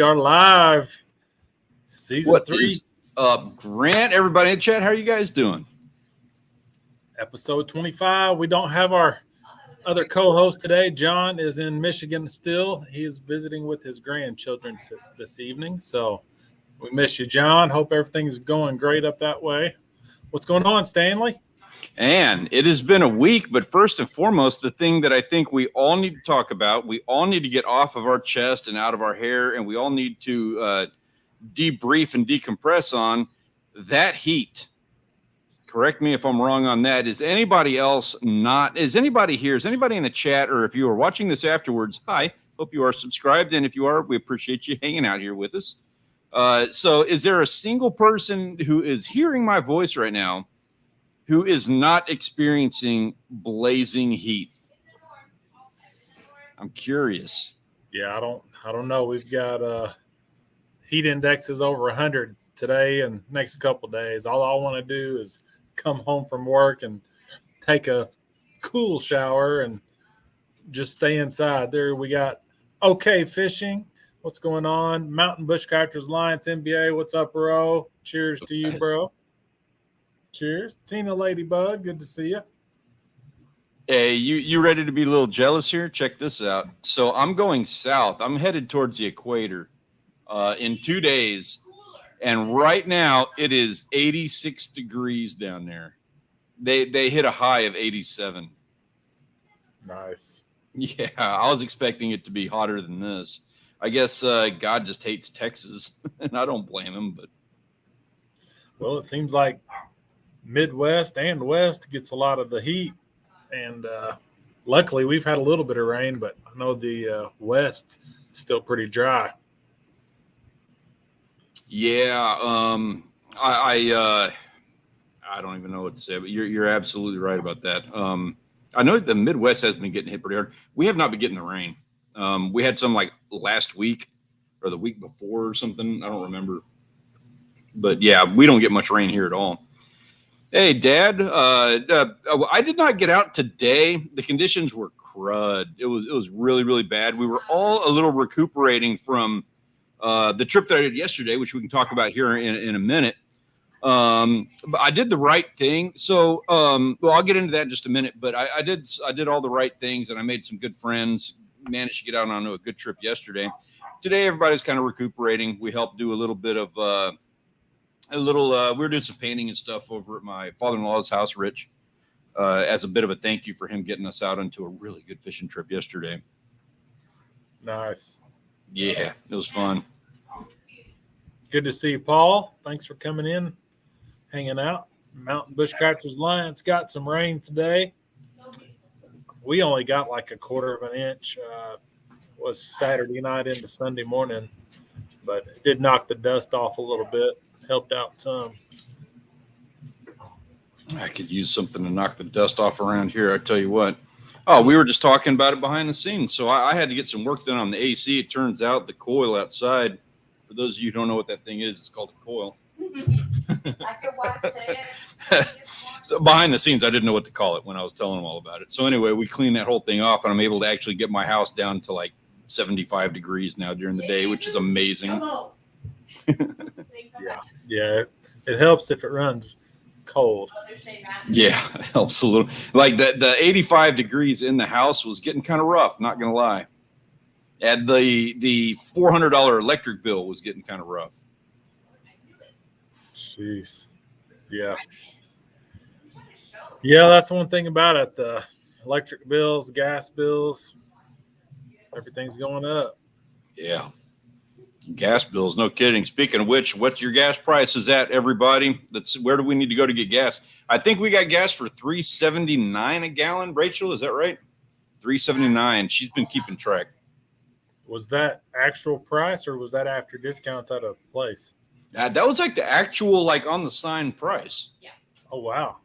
are live. Season 3. What is up, Grant? Everybody in the chat, how are you guys doing? Episode 25. We don't have our other co-host today. John is in Michigan still. He is visiting with his grandchildren this evening. So we miss you, John. Hope everything's going great up that way. What's going on, Stanley? And it has been a week, but first and foremost, the thing that I think we all need to talk about, we all need to get off of our chest and out of our hair, and we all need to debrief and decompress on that heat. Correct me if I'm wrong on that. Is anybody else not? Is anybody here? Is anybody in the chat? Or if you are watching this afterwards, hi, hope you are subscribed. And if you are, we appreciate you hanging out here with us. So is there a single person who is hearing my voice right now who is not experiencing blazing heat? I'm curious. Yeah, I don't know. We've got heat indexes over 100 today and next couple of days. All I want to do is come home from work and take a cool shower and just stay inside. There we got OK Fishing. What's going on? Mountain Bushcrafters Alliance NBA. What's up, bro? Cheers to you, bro. Cheers. Tina Ladybug, good to see you. Hey, you ready to be a little jealous here? Check this out. So I'm going south. I'm headed towards the equator in 2 days. And right now it is 86 degrees down there. They hit a high of 87. Nice. Yeah, I was expecting it to be hotter than this. I guess God just hates Texas, and I don't blame him. But well, it seems like Midwest and West gets a lot of the heat. And luckily we've had a little bit of rain, but I know the West is still pretty dry. yeah, I don't even know what to say, but you're absolutely right about that. I know the Midwest has been getting hit pretty hard. We have not been getting the rain. We had some like last week or the week before or something. I don't remember. But yeah, we don't get much rain here at all. Hey, Dad. I did not get out today. The conditions were crud. It was really, really bad. We were all a little recuperating from the trip that I did yesterday, which we can talk about here in a minute. But I did the right thing. So, well, I'll get into that in just a minute. But I did all the right things, and I made some good friends. Managed to get out on a good trip yesterday. Today, everybody's kind of recuperating. We helped do a little bit of we were doing some painting and stuff over at my father-in-law's house, Rich, as a bit of a thank you for him getting us out onto a really good fishing trip yesterday. Nice. Yeah, it was fun. Good to see you, Paul. Thanks for coming in, hanging out. Mountain Bushcrafters Alliance got some rain today. We only got like 1/4 of an inch. Was Saturday night into Sunday morning, but it did knock the dust off a little bit. Helped out some. I could use something to knock the dust off around here. I tell you what. Oh, we were just talking about it behind the scenes. So I had to get some work done on the AC. It turns out the coil outside, for those of you who don't know what that thing is, it's called a coil. Like your wife said. So behind the scenes, I didn't know what to call it when I was telling them all about it. So anyway, we cleaned that whole thing off, and I'm able to actually get my house down to like 75 degrees now during the day, which is amazing. Yeah, it helps if it runs cold. Yeah, it helps a little. Like the 85 degrees in the house was getting kind of rough, not gonna lie. And the $400 electric bill was getting kind of rough. Jeez. Yeah. Yeah, that's one thing about it. The electric bills, gas bills, everything's going up. Yeah. Gas bills, no kidding. Speaking of which, what's your gas prices at, everybody? Where do we need to go to get gas? I think we got gas for $3.79 a gallon. Rachel, is that right? $3.79. She's been keeping track. Was that actual price or was that after discounts out of place? That was like the actual, like on the sign price. Yeah. Oh, wow.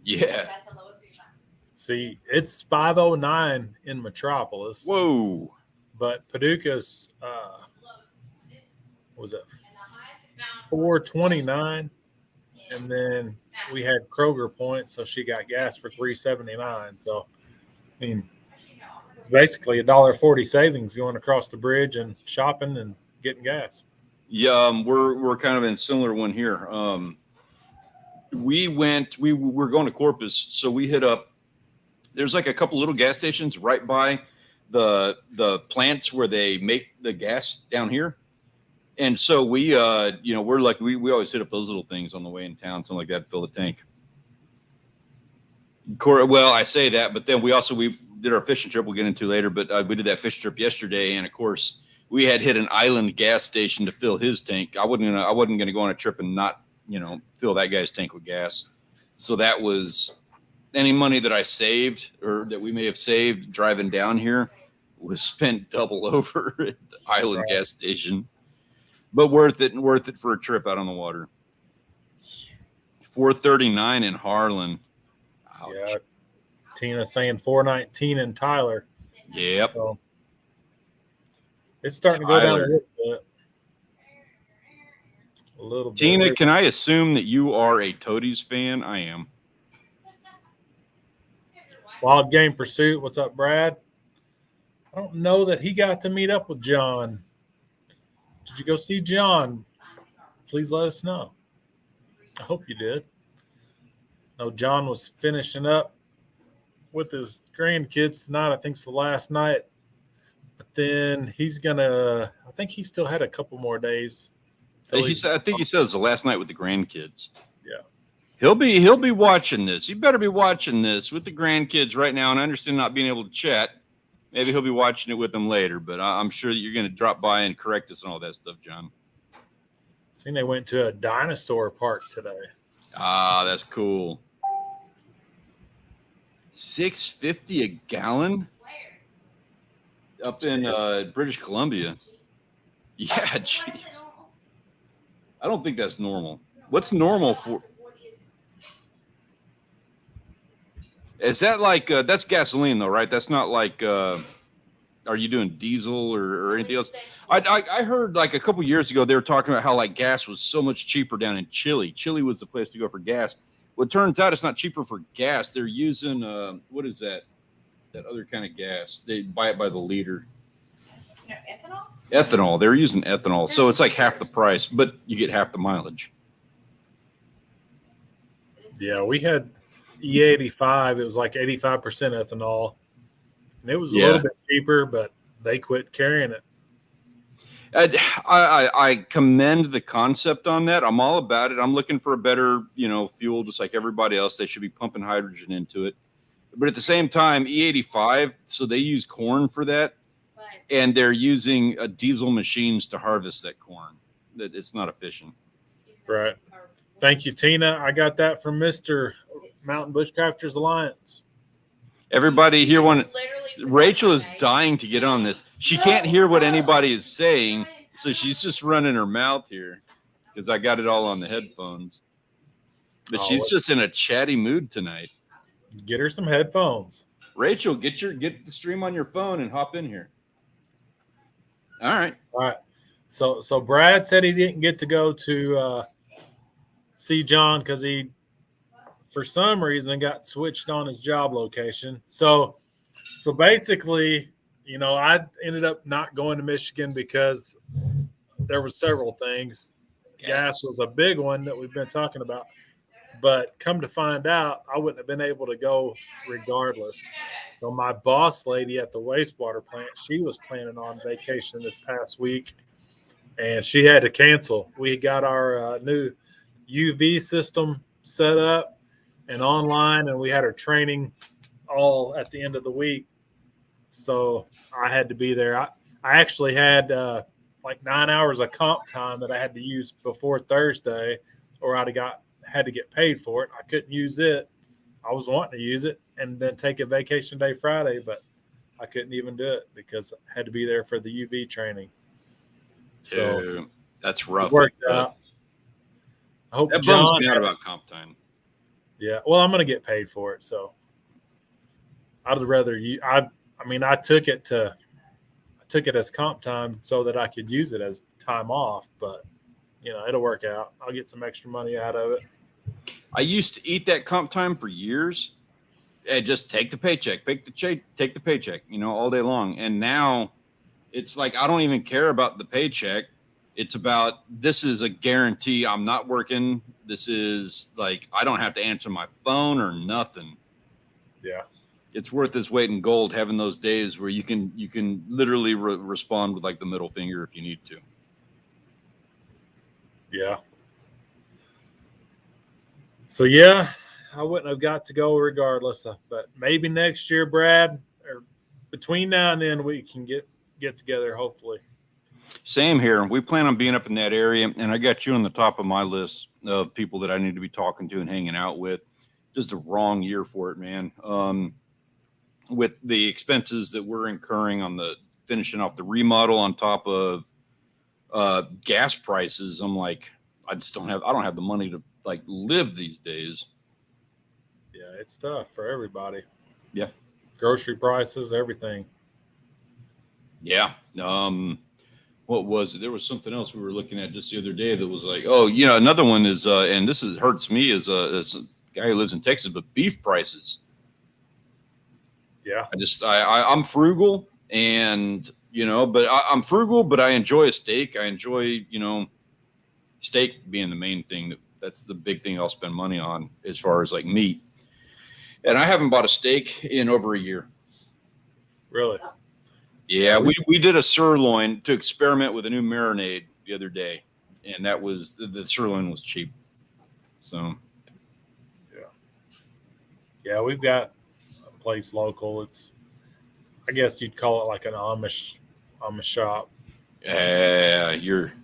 Yeah. That's the lowest we've done. See, it's $5.09 in Metropolis. Whoa. But Paducah's, was it $4.29? And then we had Kroger points, so she got gas for $3.79. So, I mean, it's basically $1.40 savings going across the bridge and shopping and getting gas. Yeah, we're kind of in a similar one here. We were going to Corpus, so we hit up. There's like a couple little gas stations right by the plants where they make the gas down here. And so we, we're lucky. We always hit up those little things on the way in town, something like that, to fill the tank. Well, I say that, but then we did our fishing trip. We'll get into later, but we did that fishing trip yesterday, and of course, we had hit an island gas station to fill his tank. I wasn't gonna go on a trip and not, fill that guy's tank with gas. So that was any money that I saved or that we may have saved driving down here was spent double over at the island gas station. But worth it for a trip out on the water. $4.39 in Harlan. Ouch. Yeah. Tina saying $4.19 in Tyler. Yep. So it's starting to go down a little bit. A little bit. Tina, can I assume that you are a Toadies fan? I am. Wild Game Pursuit. What's up, Brad? I don't know that he got to meet up with John. Did you go see John? Please let us know. I hope you did. No, John was finishing up with his grandkids tonight. I think it's the last night. But then I think he still had a couple more days. I think he says the last night with the grandkids. Yeah. He'll be watching this. He better be watching this with the grandkids right now. And I understand not being able to chat. Maybe he'll be watching it with them later, but I'm sure that you're going to drop by and correct us and all that stuff, John. Seen they went to a dinosaur park today. Ah, that's cool. $6.50 a gallon up in British Columbia. Yeah, jeez. I don't think that's normal. What's normal for? Is that like that's gasoline though, right? That's not like are you doing diesel or anything else? I heard like a couple years ago they were talking about how like gas was so much cheaper down in Chile. Chile was the place to go for gas. Well, it turns out it's not cheaper for gas. They're using what is that? That other kind of gas. They buy it by the liter. Ethanol? Ethanol. They're using ethanol. So it's like half the price, but you get half the mileage. Yeah, we had E85. It was like 85% ethanol. And it was a little bit cheaper, but they quit carrying it. I commend the concept on that. I'm all about it. I'm looking for a better, fuel, just like everybody else. They should be pumping hydrogen into it. But at the same time, E85, so they use corn for that. And they're using diesel machines to harvest that corn. It's not efficient. Right. Thank you, Tina. I got that from Mr. Mountain Bushcrafters Alliance. Everybody here Rachel is dying to get on this. She can't hear what anybody is saying, so she's just running her mouth here because I got it all on the headphones. But she's just in a chatty mood tonight. Get her some headphones. Rachel, get the stream on your phone and hop in here. All right. So Brad said he didn't get to go to see John because he, for some reason, got switched on his job location. So basically, I ended up not going to Michigan because there were several things. Gas was a big one that we've been talking about. But come to find out, I wouldn't have been able to go regardless. So my boss lady at the wastewater plant, she was planning on vacation this past week, and she had to cancel. We got our new UV system set up and online, and we had our training all at the end of the week. So I had to be there. I actually had like 9 hours of comp time that I had to use before Thursday, or I'd have had to get paid for it. I couldn't use it. I was wanting to use it and then take a vacation day Friday, but I couldn't even do it because I had to be there for the UV training. So that's rough. It worked out. I hope that John bums me out about comp time. Yeah, well, I'm going to get paid for it, so I'd rather you. I took it as comp time so that I could use it as time off, but it'll work out. I'll get some extra money out of it. I used to eat that comp time for years and just take the paycheck, take the paycheck, all day long. And now it's like I don't even care about the paycheck. It's about, this is a guarantee. I'm not working. This is like, I don't have to answer my phone or nothing. Yeah. It's worth its weight in gold having those days where you can literally respond with like the middle finger if you need to. Yeah. So yeah, I wouldn't have got to go regardless, but maybe next year, Brad, or between now and then we can get together, hopefully. Same here. We plan on being up in that area, and I got you on the top of my list of people that I need to be talking to and hanging out with. Just the wrong year for it, man. With the expenses that we're incurring on the finishing off the remodel on top of gas prices, I'm like, I don't have the money to like live these days. Yeah, it's tough for everybody. Yeah. Grocery prices, everything. Yeah. What was it? There was something else we were looking at just the other day that was like, oh, you know, another one is, and this hurts me as a guy who lives in Texas, but beef prices. Yeah. I'm frugal, and, you know, but I'm frugal, but I enjoy a steak. I enjoy, you know, steak being the main thing. That's the big thing I'll spend money on as far as like meat. And I haven't bought a steak in over a year. Really? Yeah, we did a sirloin to experiment with a new marinade the other day, and that was the sirloin was cheap. So, yeah, we've got a place local. It's, I guess you'd call it like an Amish shop. Yeah,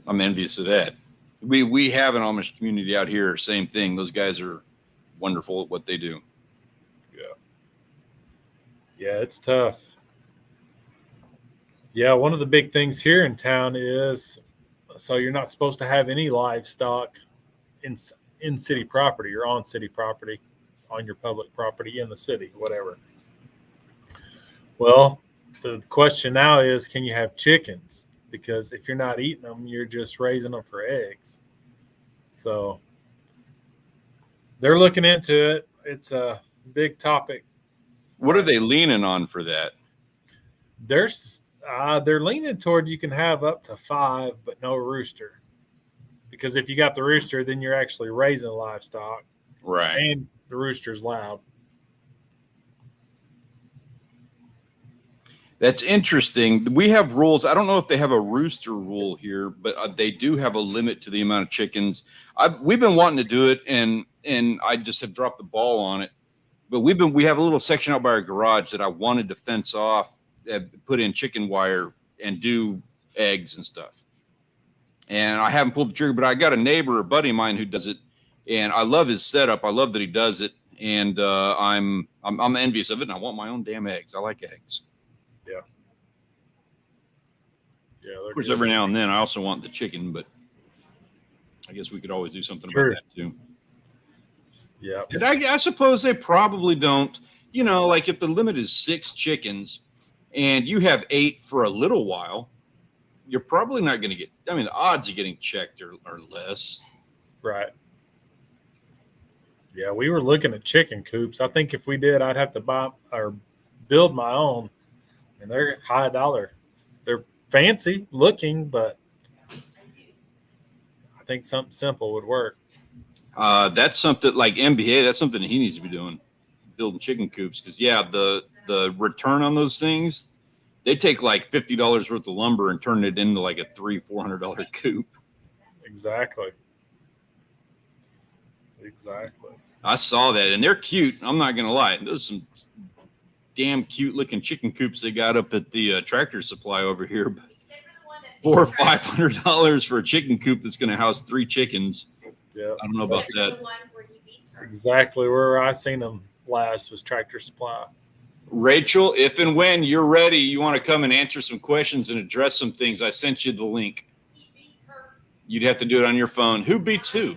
I'm envious of that. We have an Amish community out here. Same thing. Those guys are wonderful at what they do. Yeah, it's tough. Yeah, one of the big things here in town is, so you're not supposed to have any livestock in city property or on city property, on your public property in the city, whatever. Well, the question now is, can you have chickens? Because if you're not eating them, you're just raising them for eggs. So they're looking into it. It's a big topic. What are they leaning on for that? They're leaning toward you can have up to 5, but no rooster. Because if you got the rooster, then you're actually raising livestock. Right. And the rooster's loud. That's interesting. We have rules. I don't know if they have a rooster rule here, but they do have a limit to the amount of chickens. We've been wanting to do it, and I just have dropped the ball on it. But we have a little section out by our garage that I wanted to fence off, put in chicken wire, and do eggs and stuff. And I haven't pulled the trigger, but I got a neighbor, a buddy of mine, who does it, and I love his setup. I love that he does it, and I'm envious of it. And I want my own damn eggs. I like eggs. Yeah. Yeah. Of course, every now and then I also want the chicken, but I guess we could always do something about that too. Yeah. And I suppose they probably don't, you know, like if the limit is 6 chickens and you have 8 for a little while, you're probably not going to get, I mean, the odds of getting checked are less. Right. Yeah. We were looking at chicken coops. I think if we did, I'd have to buy or build my own. And they're high dollar. They're fancy looking, but I think something simple would work. That's something like MBA. That's something he needs to be doing, building chicken coops. Because the return on those things, they take like $50 worth of lumber and turn it into like a $300-400 coop. Exactly. I saw that, and they're cute. I'm not gonna lie. There's some damn cute looking chicken coops they got up at the Tractor Supply over here. $400 or $500 for a chicken coop that's going to house 3 chickens. Yeah, I don't know about that. Exactly where I seen them last was Tractor Supply. Rachel, if and when you're ready, you want to come and answer some questions and address some things, I sent you the link. You'd have to do it on your phone. Who beats who?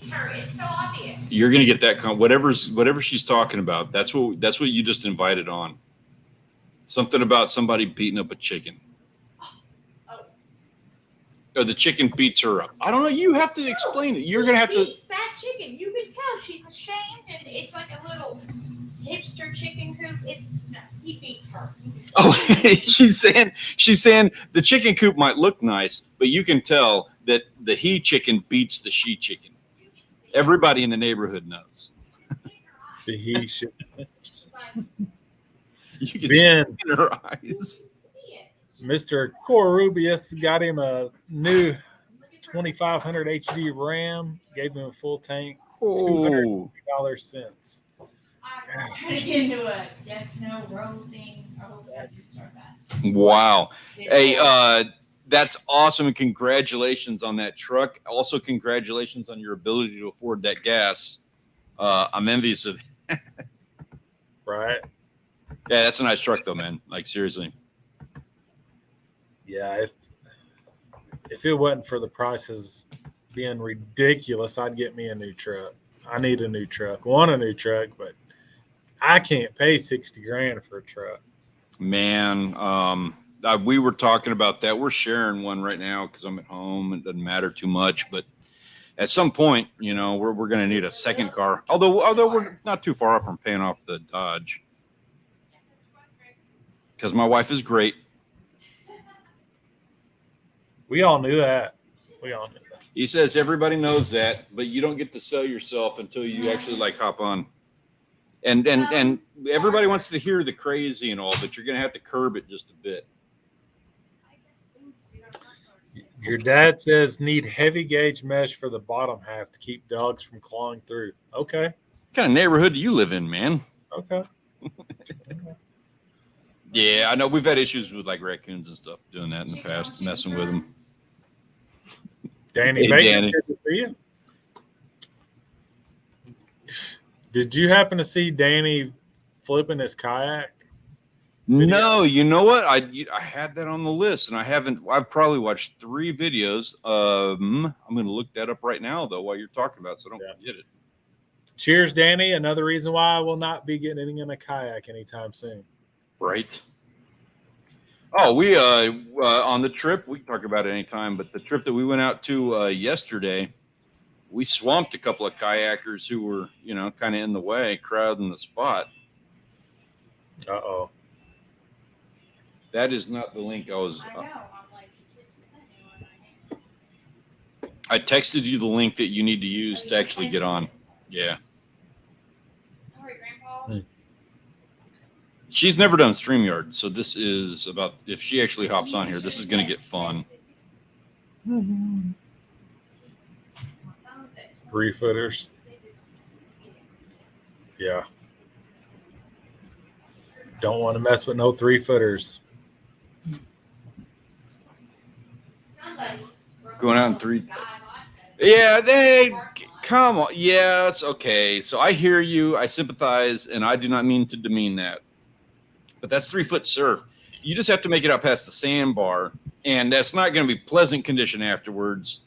Her. It's so obvious. You're gonna get that whatever she's talking about. That's what you just invited on. Something about somebody beating up a chicken. Oh. Or the chicken beats her up. I don't know. You have to explain it. You're gonna have to. Beats that chicken. You can tell she's ashamed, and it's like a little hipster chicken coop. He beats her. Oh, she's saying the chicken coop might look nice, but you can tell that the he chicken beats the she chicken. Everybody in the neighborhood knows. The he should. You can Ben. see it in her eyes. Mr. Corubius got him a new 2500 HD RAM. Gave him a full tank. Oh, $200. I'm trying to get into a yes, no, road thing. I hope that you start that. wow. Hey, that's awesome. And congratulations on that truck. Also, congratulations on your ability to afford that gas. I'm envious of it. Right. Yeah, that's a nice truck though, man. Like seriously. Yeah, if it wasn't for the prices being ridiculous, I'd get me a new truck. I need a new truck. Want a new truck, but I can't pay $60,000 for a truck. Man, we were talking about that. We're sharing one right now because I'm at home. It doesn't matter too much, but at some point, you know, we're going to need a second car. Although we're not too far off from paying off the Dodge, because my wife is great. We all knew that. We all knew that. He says everybody knows that, but you don't get to sell yourself until you actually like hop on. And everybody wants to hear the crazy and all, but you're going to have to curb it just a bit. Your dad says need heavy gauge mesh for the bottom half to keep dogs from clawing through. Okay. What kind of neighborhood do you live in, man? Okay. Yeah, I know we've had issues with like raccoons and stuff doing that in the past, messing with them. Danny, Hey, Bacon, Danny. good to see you. Did you happen to see Danny flipping his kayak? No, you know what? I had that on the list, and I've probably watched 3 videos. I'm going to look that up right now, though, while you're talking about it, so don't forget it. Cheers, Danny. Another reason why I will not be getting in a kayak anytime soon. Right. Oh, we on the trip, we can talk about it anytime, but the trip that we went out to yesterday, we swamped a couple of kayakers who were, you know, kind of in the way, crowding the spot. Uh-oh. That is not the link I was. I know. I'm like, I texted you the link that you need to use to actually get on. Yeah. Sorry, Grandpa. She's never done StreamYard, so this is about, if she actually hops on here, this is going to get fun. 3-footers. Yeah. Don't want to mess with no 3-footers. Going out in 3. Yeah, they come on. Yes, okay. So I hear you. I sympathize, and I do not mean to demean that. But that's 3-foot surf. You just have to make it out past the sandbar, and that's not going to be pleasant condition afterwards.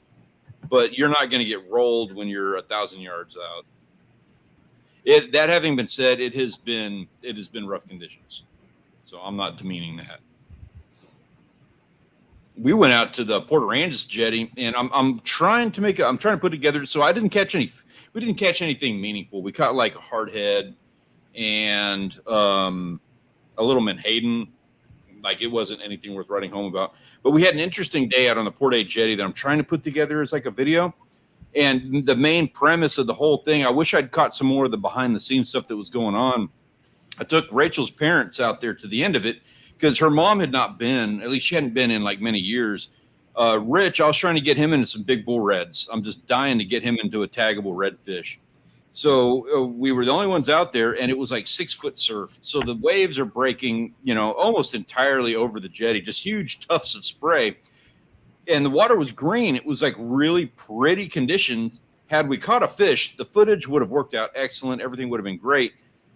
But you're not going to get rolled when you're 1,000 yards out. That having been said, it has been rough conditions. So I'm not demeaning that. We went out to the Port Aransas jetty, and I'm trying to put together. So we didn't catch anything meaningful. We caught like a hardhead and a little menhaden. Like it wasn't anything worth writing home about. But we had an interesting day out on the Port A jetty that I'm trying to put together as like a video. And the main premise of the whole thing, I wish I'd caught some more of the behind the scenes stuff that was going on. I took Rachel's parents out there to the end of it because her mom had not been, at least she hadn't been in like many years. Rich, I was trying to get him into some big bull reds. I'm just dying to get him into a taggable redfish. So we were the only ones out there, and it was like 6-foot surf. So the waves are breaking, you know, almost entirely over the jetty, just huge tufts of spray. And the water was green. It was like really pretty conditions. Had we caught a fish, the footage would have worked out excellent. Everything would have been great.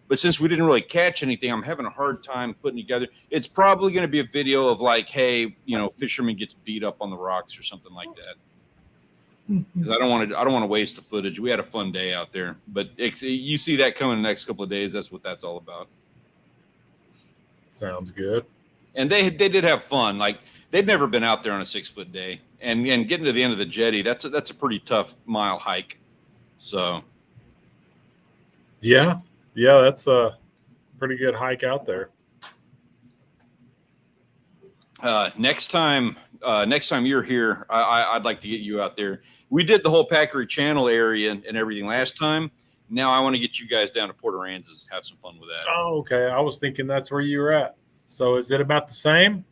But since we didn't really catch anything, I'm having a hard time putting together. It's probably going to be a video of like, hey, you know, fisherman gets beat up on the rocks or something like that. Because I don't want to waste the footage. We had a fun day out there, but you see that coming in the next couple of days. That's what that's all about. Sounds good. And they did have fun. Like they'd never been out there on a 6-foot day, and getting to the end of the jetty, that's a pretty tough mile hike. So yeah, that's pretty good hike out there. Next time you're here, I'd like to get you out there. We did the whole Packery Channel area and everything last time. Now I want to get you guys down to Port Aransas and have some fun with that. Oh, okay. I was thinking that's where you were at. So is it about the same?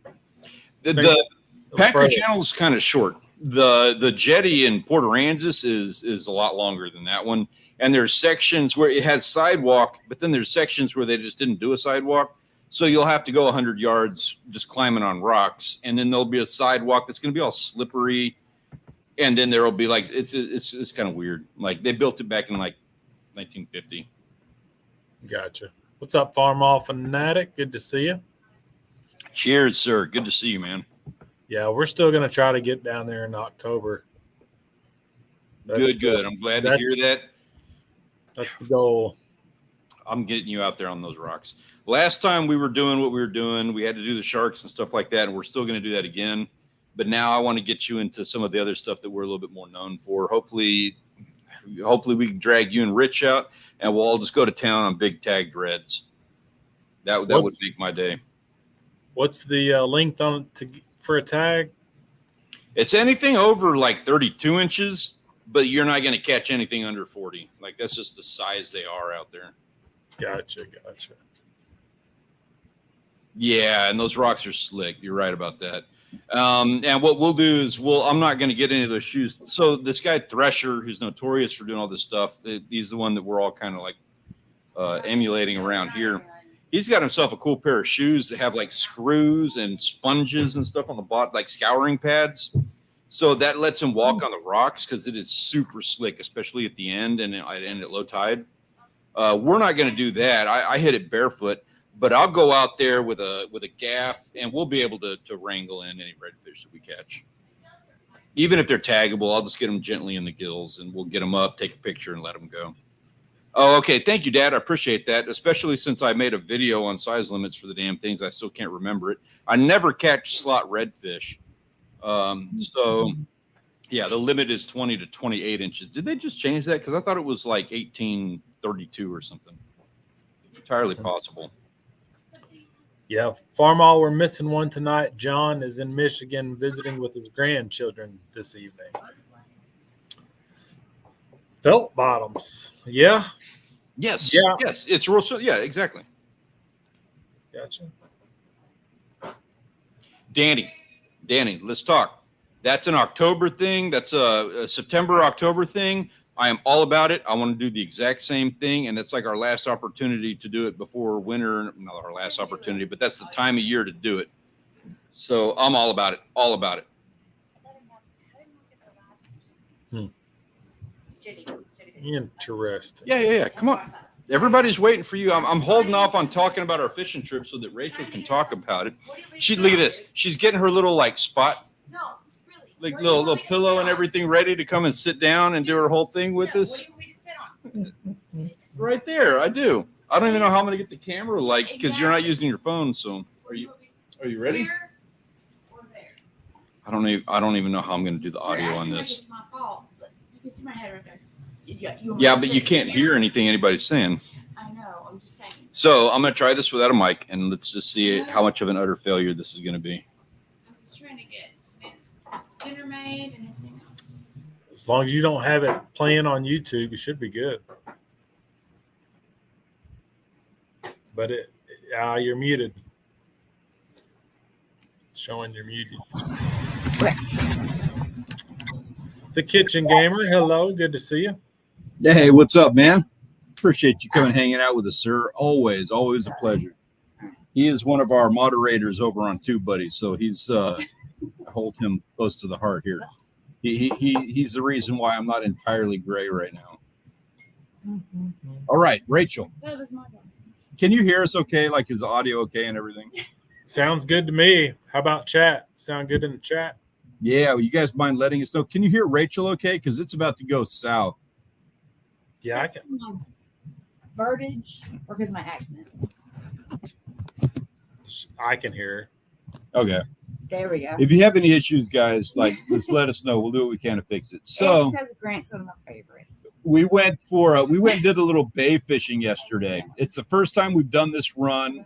The Packery Channel is kind of short. The jetty in Port Aransas is a lot longer than that one. And there's sections where it has sidewalk, but then there's sections where they just didn't do a sidewalk. So you'll have to go 100 yards just climbing on rocks, and then there'll be a sidewalk that's going to be all slippery, and then there'll be like it's kind of weird. Like they built it back in like 1950. Gotcha. What's up, Farm All Fanatic? Good to see you. Cheers, sir. Good to see you, man. Yeah, we're still going to try to get down there in October. Good. I'm glad to hear that. That's the goal. I'm getting you out there on those rocks. Last time we were doing what we were doing, we had to do the sharks and stuff like that, and we're still going to do that again. But now I want to get you into some of the other stuff that we're a little bit more known for. Hopefully we can drag you and Rich out, and we'll all just go to town on big tagged reds. That would make my day. What's the length on for a tag? It's anything over like 32 inches, but you're not going to catch anything under 40. Like that's just the size they are out there. Gotcha. Yeah, and those rocks are slick. You're right about that. And what we'll do is I'm not going to get any of those shoes. So this guy Thresher, who's notorious for doing all this stuff, he's the one that we're all kind of like emulating around here. He's got himself a cool pair of shoes that have like screws and sponges and stuff on the bottom, like scouring pads. So that lets him walk on the rocks because it is super slick, especially at the end and at low tide. We're not going to do that. I hit it barefoot. But I'll go out there with a gaff, and we'll be able to wrangle in any redfish that we catch. Even if they're taggable, I'll just get them gently in the gills, and we'll get them up, take a picture, and let them go. Oh, okay. Thank you, Dad. I appreciate that, especially since I made a video on size limits for the damn things. I still can't remember it. I never catch slot redfish. So, yeah, the limit is 20 to 28 inches. Did they just change that? Because I thought it was like 1832 or something. Entirely possible. Yeah, Farm All, we're missing one tonight. John is in Michigan visiting with his grandchildren this evening. Felt bottoms. Yeah. Yes. Yeah. Yes. It's real. Yeah, exactly. Gotcha. Danny, let's talk. That's an October thing. That's a September, October thing. I am all about it. I want to do the exact same thing, and that's like our last opportunity to do it before winter. Not our last opportunity, but that's the time of year to do it. So I'm all about it. All about it. Interesting. Yeah. Come on. Everybody's waiting for you. I'm holding off on talking about our fishing trip so that Rachel can talk about it. Look at this. She's getting her little like spot. Like little pillow and everything ready to come and sit down and do her whole thing with us. Right there, I do. I don't even know how I'm gonna get the camera like because you're not using your phone. So are you ready? I don't even know how I'm gonna do the audio on this. It's my fault. You can see my head right there. Yeah, but you can't hear anything anybody's saying. I know. I'm just saying. So I'm gonna try this without a mic and let's just see how much of an utter failure this is gonna be. I was trying to get dinner made and everything else. As long as you don't have it playing on YouTube, you should be good. But you're muted. Showing you're muted. The Kitchen Gamer, hello, good to see you. Hey, what's up, man? Appreciate you coming hanging out with us, sir. Always a pleasure. He is one of our moderators over on TubeBuddy, so he's I hold him close to the heart here. He's the reason why I'm not entirely gray right now. All right, Rachel. That was my one. Can you hear us okay? Like, is the audio okay and everything? Sounds good to me. How about chat? Sound good in the chat? Yeah, well, you guys mind letting us know? Can you hear Rachel okay? Because it's about to go south. Yeah, I can. Verbiage or because of my accent? I can hear her. Okay. There we go. If you have any issues, guys, like, just let us know. We'll do what we can to fix it. So, it's because Grant's one of my favorites. we went and did a little bay fishing yesterday. It's the first time we've done this run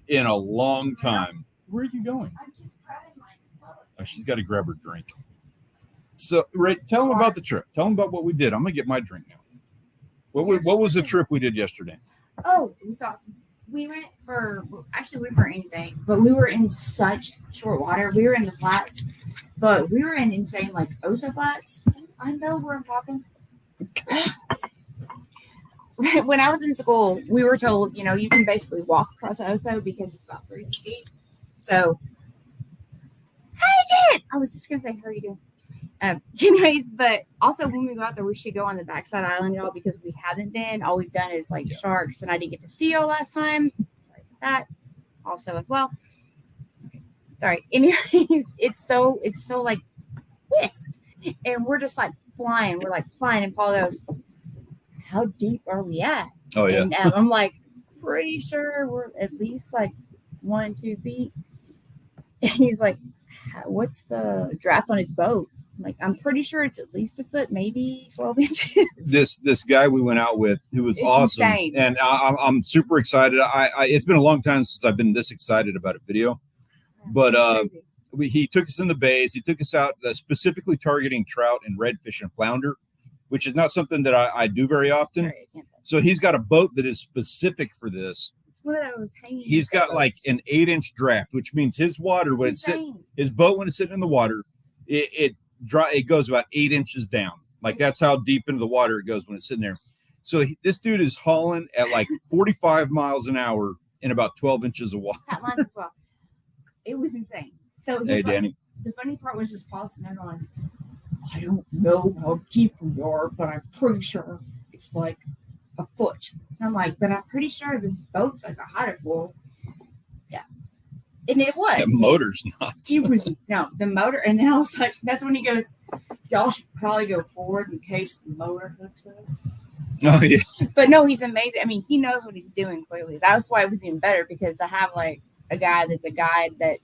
in a long time. Where are you going? I'm just trying my Oh, she's got to grab her drink. So, Ray, tell them about the trip. Tell them about what we did. I'm gonna get my drink now. What was the trip we did yesterday? Oh, it was awesome. We went for anything, but we were in such short water. We were in the flats, but we were in insane like Osa flats. I know where I'm talking. When I was in school, we were told, you can basically walk across Oso because it's about 3 feet deep. So, hey, Jen! I was just gonna say, how are you doing? Anyways, but also when we go out there, we should go on the backside island, y'all, because we haven't been. All we've done is like sharks, and I didn't get to see y'all last time. Sorry about that. Also, as well. Okay. Sorry. Anyways, it's so like this, and we're just like flying. We're like flying, and Paul goes, "How deep are we at?" Oh yeah. And I'm like, pretty sure we're at least like 1 2 feet. And he's like, "What's the draft on his boat?" I'm like, I'm pretty sure it's at least a foot, maybe 12 inches. This guy we went out with, who was awesome, insane. and I'm super excited. It's been a long time since I've been this excited about a video, but he took us in the bays. He took us out specifically targeting trout and redfish and flounder, which is not something that I do very often. Sorry, I can't. So he's got a boat that is specific for this. It's one of those hanging. He's got like an 8-inch draft, which means his water when it's his boat when it's sitting in the water, it goes about 8 inches down. Like that's how deep into the water it goes when it's sitting there. So this dude is hauling at like 45 miles an hour in about 12 inches of water. Cat lines as well. It was insane. So Hey, Danny. The funny part was just pausing there going, I don't know how deep we are, but I'm pretty sure it's like a foot. And I'm like, but I'm pretty sure this boat's like a hydro full. Yeah. And it was. That motor's not. It was the motor, and then I was like, that's when he goes, y'all should probably go forward in case the motor hooks up. Oh yeah. But no, he's amazing. I mean, he knows what he's doing clearly. That's why it was even better, because I have like a guy that's a guide that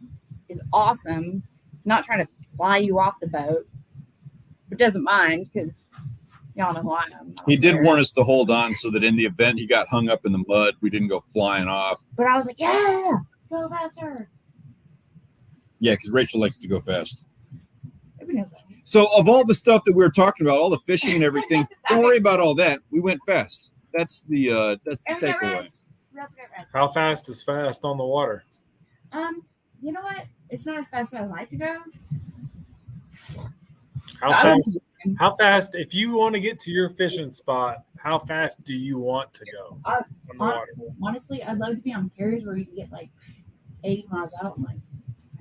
is awesome. He's not trying to fly you off the boat, but doesn't mind because y'all know why I'm not He did there. warn us to hold on so that in the event he got hung up in the mud, we didn't go flying off. But I was like, yeah, go faster. Yeah, because Rachel likes to go fast. Everybody knows that. So of all the stuff that we were talking about, all the fishing and everything, don't worry about all that. We went fast. That's the And we got takeaway. reds. We also got reds. How fast is fast on the water? You know what? It's not as fast as I'd like to go. How fast, if you want to get to your fishing spot, how fast do you want to go on the water? Honestly, I'd love to be on carriers where you can get like 80 miles out in like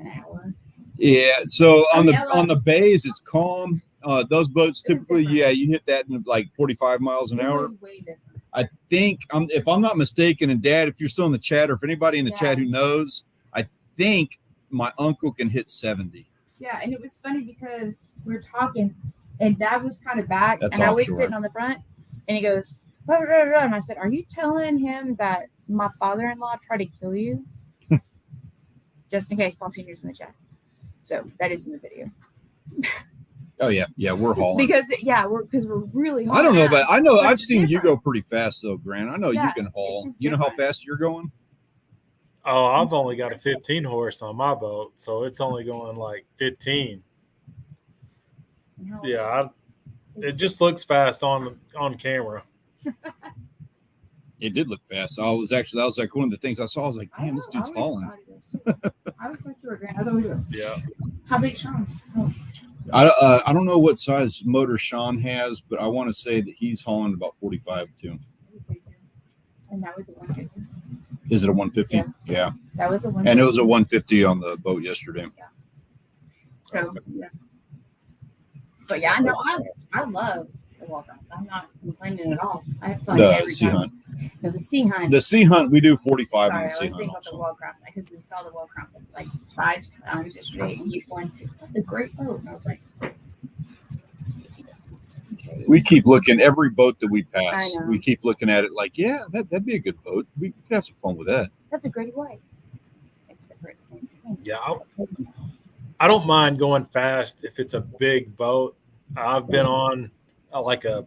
an hour. Yeah. So on Okay, on the bays, it's calm. Those boats It was typically, different. you hit that in like 45 miles an It hour. was way different. I think, if I'm not mistaken, and Dad, if you're still in the chat, or if anybody in the chat who knows, I think my uncle can hit 70. Yeah, and it was funny because we were talking, and Dad was kind of back, That's and I was offshore. sitting on the front, and he goes, "Rah, rah, rah," and I said, "Are you telling him that my father-in-law tried to kill you?" Just in case Paul Senior's in the chat. So that is in the video. Oh yeah, we're hauling. Because we're really I don't know, but I know But I've it's seen you different. go pretty fast though, Grant. I know you Yeah, can haul. it's just You know how different. fast you're going? Oh, I've only got a 15 horse on my boat, so it's only going like 15. Yeah, it just looks fast on camera. It did look fast. That was like one of the things I saw. I was like, man, this dude's hauling. I was thought you were Grant. I thought we were. Yeah. How big Sean's? Oh. I don't know what size motor Sean has, but I want to say that he's hauling about 45 too. And that was a 150. Is it a 150? Yeah. That was a 150. And it was a 150 on the boat yesterday. So, yeah. But yeah, I know I love the walk around. I'm not complaining at all. I have fun The every sea time. hunt. No, the sea hunt. The sea hunt, we do 45 Sorry, on I the was sea thinking hunt. about the Also. wall craft because we saw the wall craft like 5 times yesterday, and you going, "That's a great boat." And I was like, okay. We keep looking every boat that we pass. I know. We keep looking at it like, yeah, that'd be a good boat. We could have some fun with that. That's a great white. Except for it's the same thing. Yeah, I don't mind going fast if it's a big boat. I've been on like a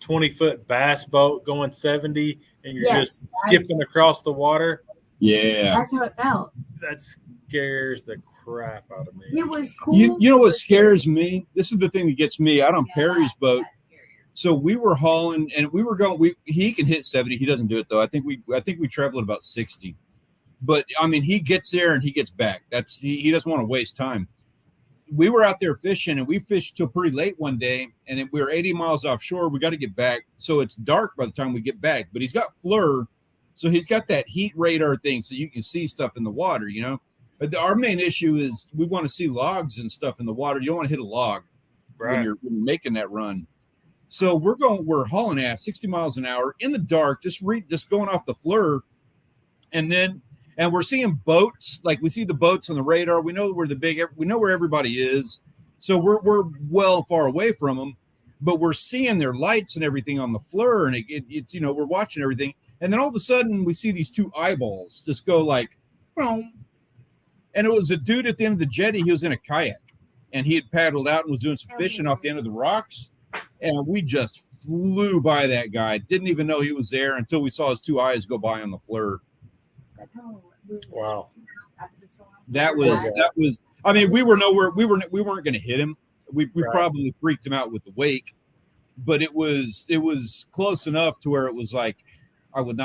20-foot bass boat going 70 and you're Yes, just skipping across the water. Yeah. That's how it felt. That scares the crap out of me. It was cool. You know what scares me? This is the thing that gets me out on Perry's boat. So we were hauling and we were going, he can hit 70. He doesn't do it though. I think we traveled about 60. But I mean, he gets there and he gets back. He doesn't want to waste time. We were out there fishing and we fished till pretty late one day, and then we were 80 miles offshore. We got to get back. So it's dark by the time we get back, but he's got FLIR. So he's got that heat radar thing so you can see stuff in the water, you know. But our main issue is we want to see logs and stuff in the water. You don't want to hit a log when you're making that run. So we're hauling ass 60 miles an hour in the dark, just going off the FLIR. And we're seeing boats, like we see the boats on the radar. We know we know where everybody is. So we're well far away from them, but we're seeing their lights and everything on the FLIR. And it's, you know, we're watching everything. And then all of a sudden we see these two eyeballs just go like, boom. And it was a dude at the end of the jetty. He was in a kayak and he had paddled out and was doing some fishing off the end of the rocks. And we just flew by that guy. Didn't even know he was there until we saw his two eyes go by on the FLIR. Wow. That was. I mean, we were nowhere. We weren't going to hit him. We probably freaked him out with the wake, but it was close enough to where it was like I wouldn't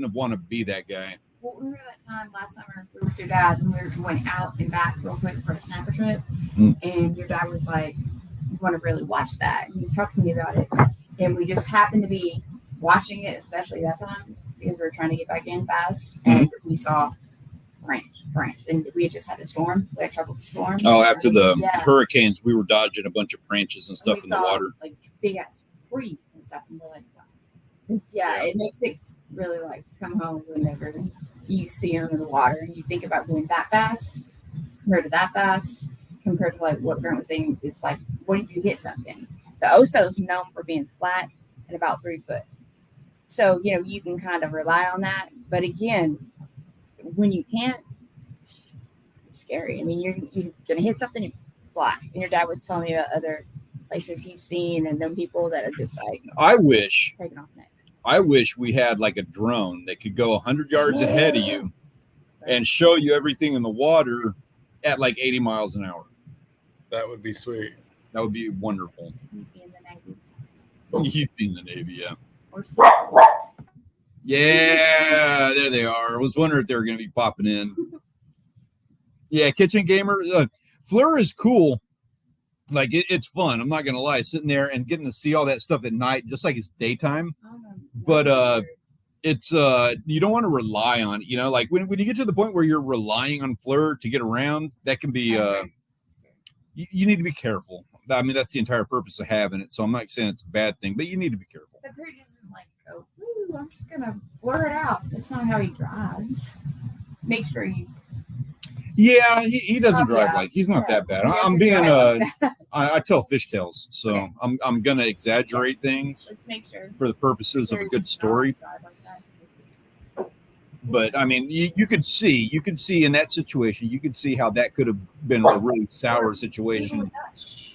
have wanted to be that guy. Well, remember that time last summer we were with your dad and we went out and back real quick for a snapper trip, and your dad was like, "You want to really watch that?" And he was talking to me about it, and we just happened to be watching it, especially that time because we were trying to get back in fast, and we saw branch, and we had just had a storm. We had trouble with the storm. Oh, after the hurricanes, we were dodging a bunch of branches and stuff in the water, like big ass trees and stuff. And we're like, wow. It makes it really like come home whenever you see them in the water and you think about going that fast compared to that fast compared to like what Grant was saying. It's like, what if you hit something? The Oso is known for being flat and about 3 foot. So, you know, you can kind of rely on that. But again, when you can't, it's scary. I mean, you're going to hit something, you fly. And your dad was telling me about other places he's seen and known people that are just like, I wish taking off next. I wish we had like a drone that could go 100 yards ahead of you and show you everything in the water at like 80 miles an hour. That would be sweet. That would be wonderful. You'd be in the Navy. You'd be in the Navy, yeah. Or Yeah, there they are. I was wondering if they were going to be popping in. Yeah, Kitchen Gamer. FLIR is cool. Like, it's fun. I'm not going to lie. Sitting there and getting to see all that stuff at night, just like it's daytime. But it's you don't want to rely on it. You know, like when you get to the point where you're relying on FLIR to get around, that can be you need to be careful. I mean, that's the entire purpose of having it. So I'm not saying it's a bad thing, but you need to be careful. But Perry doesn't like go, ooh, I'm just gonna FLIR it out. That's not how he drives. Make sure you. Yeah, he doesn't drive like he's not that bad. I'm being I tell fishtails, so I'm gonna exaggerate things. Let's make sure for the purposes of a good story. But I mean, you could see in that situation, you could see how that could have been a really sour situation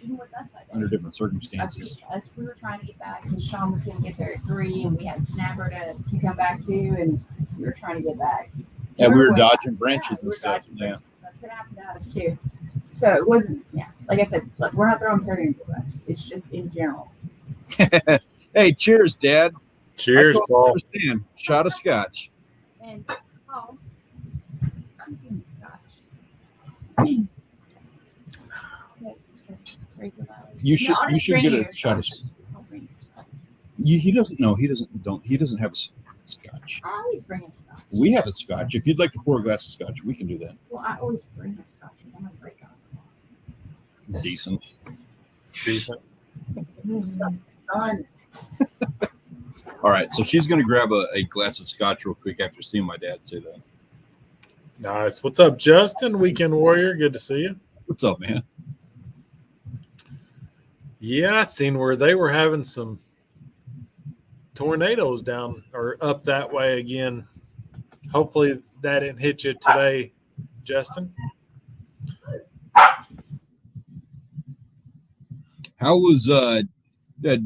even with us that day. under different circumstances. Us, we were trying to get back because Sean was going to get there at 3, and we had Snapper to come back to, and we were trying to get back. Yeah, we were going dodging fast. branches and stuff. Yeah. That could happen to us too. So it wasn't, like I said, look, we're not throwing Perry into us. It's just in general. Hey, cheers, Dad. Cheers, Paul. Understand. Shot of scotch. And Paul, I'm giving scotch. You should get a shot of. He doesn't have a scotch. I always bring him scotch. We have a scotch. If you'd like to pour a glass of scotch, we can do that. Well, I always bring him scotch because I'm a great guy. Decent. Fun. All right, so she's going to grab a glass of scotch real quick after seeing my dad say that. Nice. What's up, Justin? Weekend Warrior. Good to see you. What's up, man? Yeah, I seen where they were having some tornadoes down or up that way again. Hopefully that didn't hit you today, Justin. How was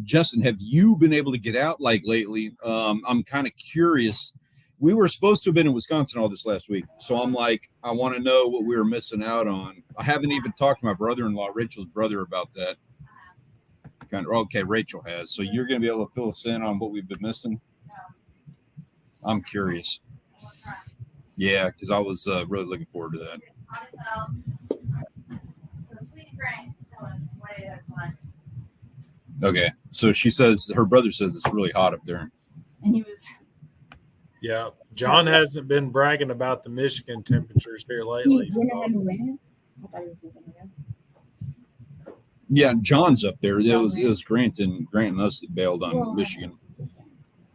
Justin, have you been able to get out like lately? I'm kind of curious. We were supposed to have been in Wisconsin all this last week, so I'm like, I want to know what we were missing out on. I haven't even talked to my brother-in-law, Rachel's brother, about that. Okay, Rachel has. So you're going to be able to fill us in on what we've been missing. I'm curious. Yeah, because I was really looking forward to that. Okay, so she says her brother says it's really hot up there. And he was. Yeah, John hasn't been bragging about the Michigan temperatures here lately. So. I thought he was thinking of Yeah, John's up there. It was Grant and us that bailed on Michigan.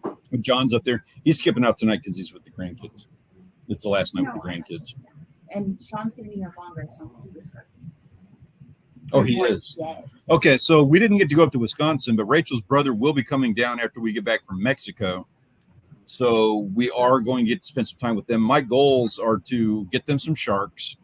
But John's up there. He's skipping out tonight because he's with the grandkids. It's the last night with the grandkids. And Sean's gonna be here longer, so I'm super excited. Oh, he is. Yes. Okay, so we didn't get to go up to Wisconsin, but Rachel's brother will be coming down after we get back from Mexico. So we are going to get to spend some time with them. My goals are to get them some sharks.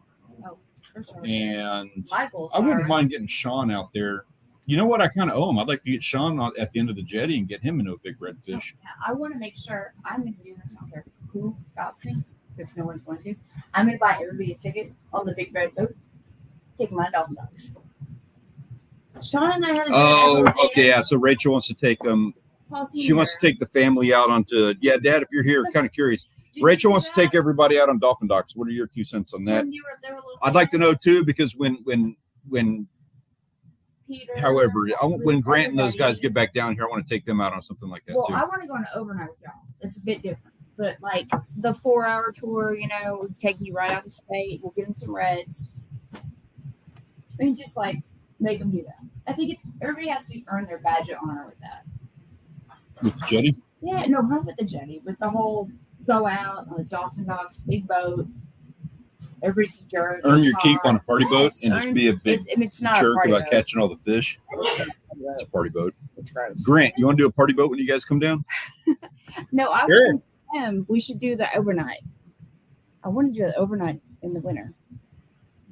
Oh, for sure. And My goals I wouldn't mind getting Sean out there. You know what? I kind of owe him. I'd like to get Sean at the end of the jetty and get him into a big redfish. I want to make sure I'm going to do this. I don't care who stops me, because no one's going to. I'm going to buy everybody a ticket on the big red boat. Take my dolphin dogs. Sean and I had. Okay, yeah. So Rachel wants to take them. She wants to take the family out onto. Yeah, Dad, if you're here, kind of curious. Rachel wants to take everybody out on dolphin docks. What are your 2 cents on that? I'd like to know too, because when Peter, however, when Grant and those guys get back down here, I want to take them out on something like that too. I want to go on an overnight with y'all. It's a bit different, but like the 4-hour tour, we'll take you right out of state. We'll give them some reds. We can just like make them do that. I think everybody has to earn their badge of honor with that. With the jetty? Yeah, no, not with the jetty, with the whole go out on the dolphin dogs, big boat. Everybody's a jerk. Earn your keep on a party boat and just be a big it's not jerk a about boat. catching all the fish. It's a party boat. It's gross. Grant, you want to do a party boat when you guys come down? No, I Sure. want him. We should do the overnight. I want to do the overnight in the winter.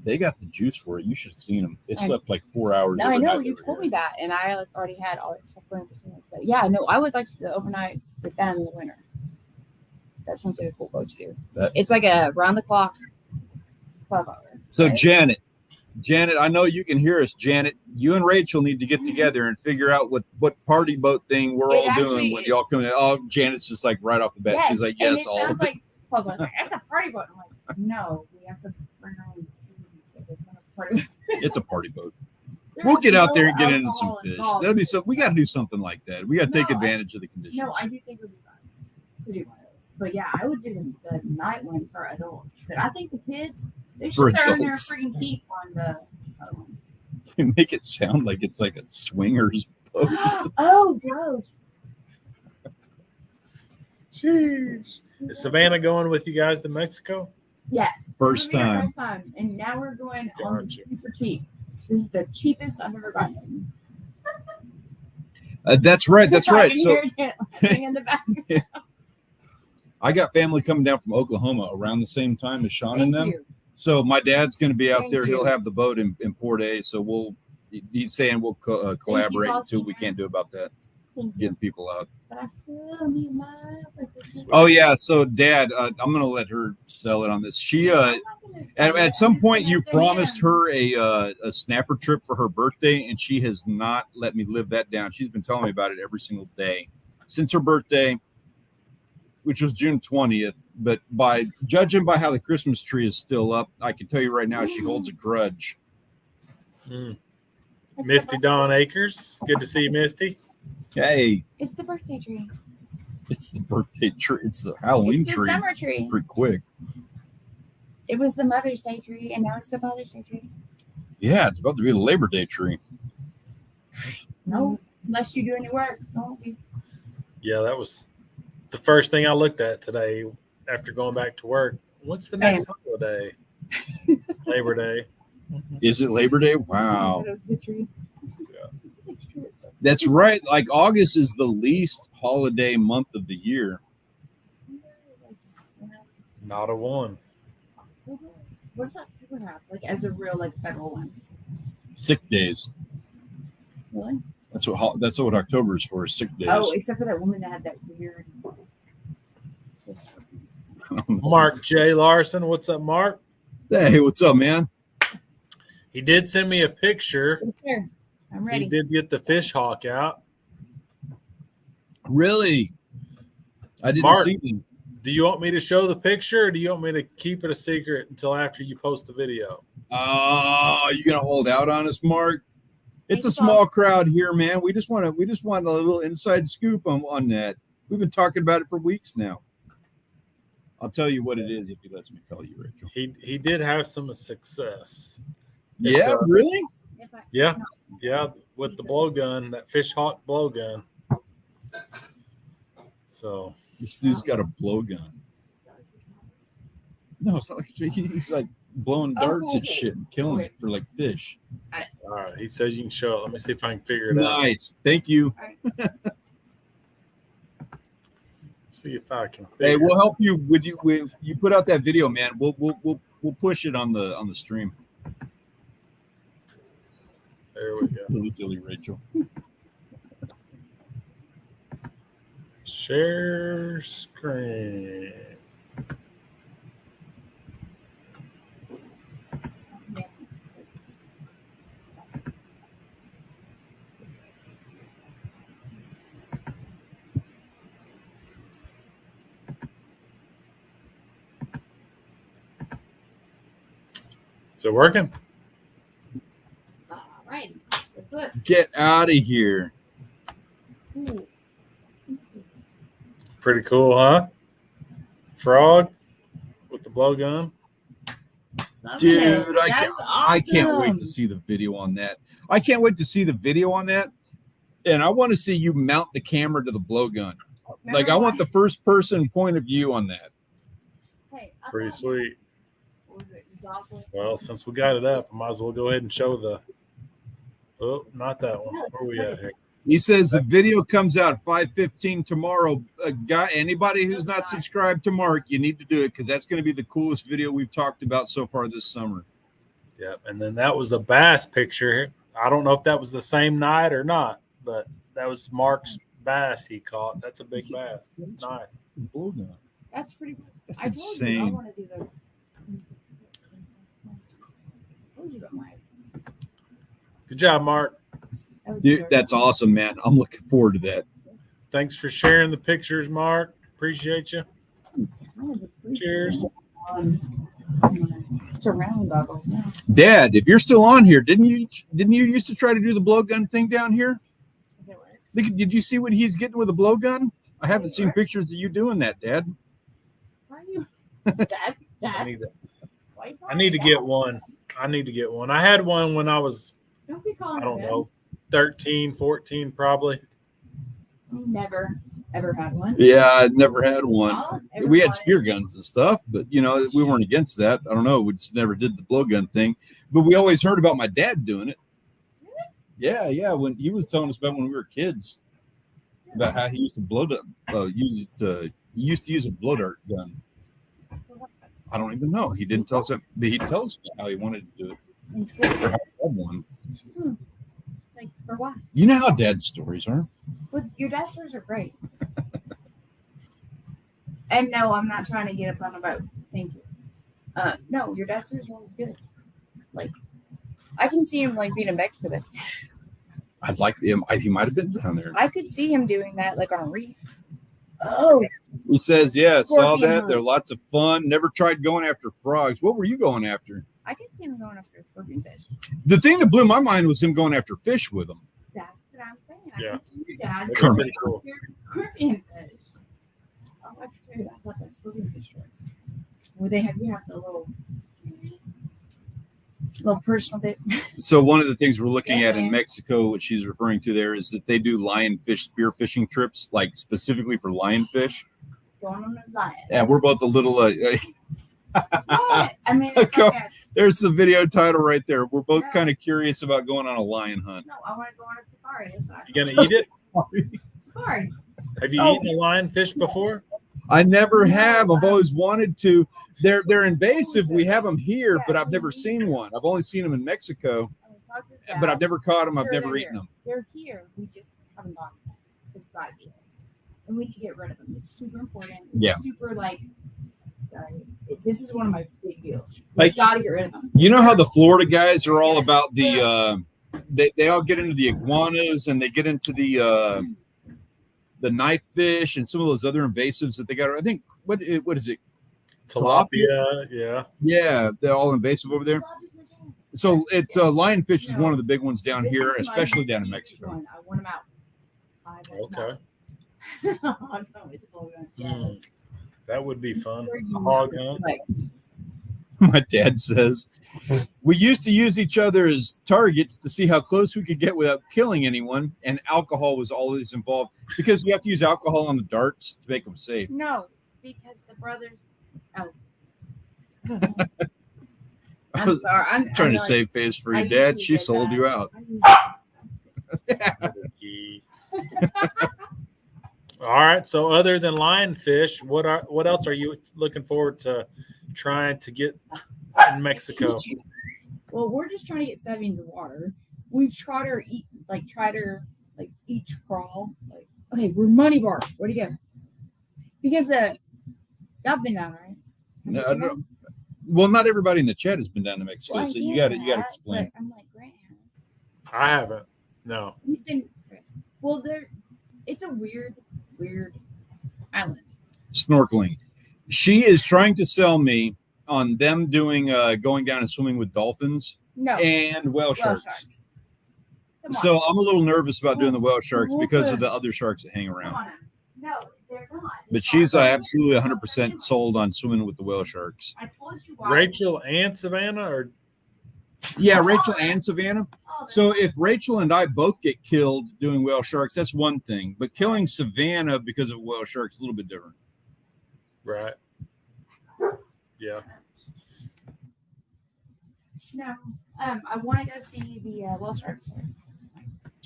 They got the juice for it. You should have seen them. They slept like 4 hours. No, I know you told me that, and I already had all that stuff going for so much. But yeah, no, I would like to do the overnight with them in the winter. That sounds like a cool boat to do. It's like a round the clock 12-hour. So right? Janet, I know you can hear us. Janet, you and Rachel need to get together and figure out what party boat thing we're all doing when y'all come in. Oh, Janet's just like right off the bat. Yes, she's like, yes, all of it. Like, I was like, that's a party boat. I'm like, no, we have to bring our own. It's not a party boat. It's a party boat. We'll get out there and get into some fish. That'll be so. We got to do something like that. We got to take advantage of the conditions. No, I do think it would be fun to do one of those. But yeah, I would do the night one for adults. But I think the kids, they should earn their freaking keep on the other one. You make it sound like it's like a swingers boat. Oh, gross. Jeez. Is Savannah going with you guys to Mexico? Yes. First time. And now we're going on the super cheap. This is the cheapest I've ever gotten. That's right. That's right. So in the back. I got family coming down from Oklahoma around the same time as Sean and them. So my dad's going to be out there. He'll have the boat in Port A. So he's saying we'll collaborate and see what we can do about that. Getting people out. But I still need my. Oh yeah. So Dad, I'm going to let her sell it on this. She at some point you promised her a snapper trip for her birthday, and she has not let me live that down. She's been telling me about it every single day since her birthday, which was June 20th. But by judging by how the Christmas tree is still up, I can tell you right now she holds a grudge. Misty Dawn Akers. Good to see you, Misty. Hey. It's the birthday tree. It's the birthday tree. It's the Halloween tree. It's the summer tree. Pretty quick. It was the Mother's Day tree, and now it's the Father's Day tree. Yeah, it's about to be the Labor Day tree. No, unless you do any work. Don't be. Yeah, that was the first thing I looked at today after going back to work. What's the next holiday? Labor Day. Is it Labor Day? Wow. The tree. That's right. Like August is the least holiday month of the year. Not a one. What's that people have? Like as a real federal one? Sick days. Really? That's what October is for, sick days. Oh, except for that woman that had that weird. Mark J. Larson. What's up, Mark? Hey, what's up, man? He did send me a picture. Here, I'm ready. He did get the fish hawk out. Really? I didn't Mark, see them. do you want me to show the picture, or do you want me to keep it a secret until after you post the video? Oh, you gonna hold out on us, Mark? It's a Thanks, small Bob. crowd here, man. We just want a little inside scoop on that. We've been talking about it for weeks now. I'll tell you what it is if he lets me tell you, Rachel. He did have some success. Yeah, really? If I- Yeah, yeah, with the blowgun, that fish hawk blowgun. So This dude's got a blowgun. No, it's not like he's like blowing darts at shit and killing it for like fish. all right, he says you can show it. Let me see if I can figure it out. Nice, thank you. See if I can. Hey, Figure we'll help you. Would you put out that video, man? We'll push it on the stream. There we go. Dilly, Rachel. Share screen. Is it working? All right. Let's look. Get out of here. Ooh. Pretty cool, huh? Frog with the blowgun. Love Dude, it. I That's can't wait awesome. to see the video on that. I can't wait to see the video on that. And I want to see you mount the camera to the blowgun. Like, I want the first person point of view on that. Hey, I Pretty thought- sweet. what was it? Goggles? Well, since we got it up, I might as well go ahead and show the. Oh, not that one. No, it's Where we at here? He says the video comes out 5:15 tomorrow. Anybody who's not subscribed to Mark, you need to do it because that's going to be the coolest video we've talked about so far this summer. Yep. And then that was a bass picture. I don't know if that was the same night or not, but that was Mark's bass he caught. That's a big bass. Nice. Blowgun. That's pretty cool. That's I told you I insane. want to do the. I told you about my. Good job, Mark. That was Dude, good. that's awesome, man. I'm looking forward to that. Thanks for sharing the pictures, Mark. Appreciate you. Cheers. Surround goggles. Yeah. Dad, if you're still on here, didn't you used to try to do the blowgun thing down here? Did you see what he's getting with a blowgun? I haven't seen pictures of you doing that, Dad. Why are you, Dad? I Dad? need, Why you I need to calling me get one. I need to get one. I had one when I was, Dad? Don't be calling I don't me Dad. know, 13, 14 probably. Never, ever had one. Yeah, I never had one. All I ever We had wanted- spear guns and stuff, but we weren't against that. I don't know. We just never did the blowgun thing, but we always heard about my dad doing it. Yeah. When he was telling us about when we were kids, about how he used to he used to use a blow dart gun. I don't even know. He didn't tell us that, but he tells us how he wanted to do it In school. or how he had one. Like, for what? You know how dad's stories are. But your dad's stories are great. And no, I'm not trying to get up on about. Thank you. No, your dad's stories are always good. Like, I can see him like being in Mexico. I'd like him. He might have been down there. I could see him doing that like on a reef. Oh, He says, yeah, saw Scorpion that. They're hunts. lots of fun. Never tried going after frogs. What were you going after? I can see him going after a scorpion fish. The thing that blew my mind was him going after fish with them. That's what I'm saying. I Yeah. can see your dad That's Kermit. pretty cool. after scorpion fish. Oh, I have to tell you that about that scorpion fish story. Where you have the little personal bit. So one of the things we're looking Yes, at in ma'am. Mexico, what she's referring to there, is that they do lionfish spearfishing trips, like specifically for lionfish. Going on a lion. And we're both a little. What? I mean, it's Go- like a, There's the video title right there. We're both Yeah. kind of curious about going on a lion hunt. no, I want to go on a safari. That's what You gonna eat it? Safari. Have you Oh. eaten a lionfish before? I never have. I've always wanted to. They're invasive. We have them here, but I've never seen one. I've only seen them in Mexico. I mean, talk to but I've never caught them. I've Sure, never they're eaten them. They're here. We just haven't gotten them. We've got to be there. And we need to get rid of them. It's super important. It's Yeah. super like, sorry. This is one of my big deals. Like- We got to get rid of them. You know how the Florida guys are all about the they all get into the iguanas and they get into the knife fish and some of those other invasives that they got. I think what is it? Tilapia, yeah. Yeah, they're all invasive over there. So it's lionfish is one of the big ones down This here, is my especially down in huge Mexico. one. I want them out. I want them Okay. out. I can't wait to blow them. Yes. That would be fun. Where you A hog never hunt. place. My dad says we used to use each other as targets to see how close we could get without killing anyone, and alcohol was always involved because you have to use alcohol on the darts to make them safe. No, because the brothers. Oh. I I'm was sorry. I'm trying to like, save face for I your dad. usually She get sold that. you out. I usually- All right. So other than lionfish, what else are you looking forward to trying to get in Mexico? Well, we're just trying to get Sevy into the water. We've tried her eat eat crawl. Like, okay, we're money bar. Where do you go? Because y'all been down, right? No, Have you no. been? Well, not everybody in the chat has been down to Mexico, Well, I so you get got to that, explain. but I'm like, Grant, I haven't. No. we've been. Well, it's a weird island. Snorkeling. She is trying to sell me on them doing going down and swimming with dolphins No, and whale whale sharks. Come on. So I'm a little nervous about doing the whale sharks Well, because of the good. other sharks that hang Come around. on. No, they're not. But she's absolutely 100% sold on swimming with the whale sharks. I told you why. Rachel and Savannah, or Yeah, Rachel and Savannah. Oh, So if Rachel and I both get killed doing whale sharks, that's one thing. But killing Savannah because of whale sharks is a little bit different. right? Yeah. no, I want to go see the whale sharks.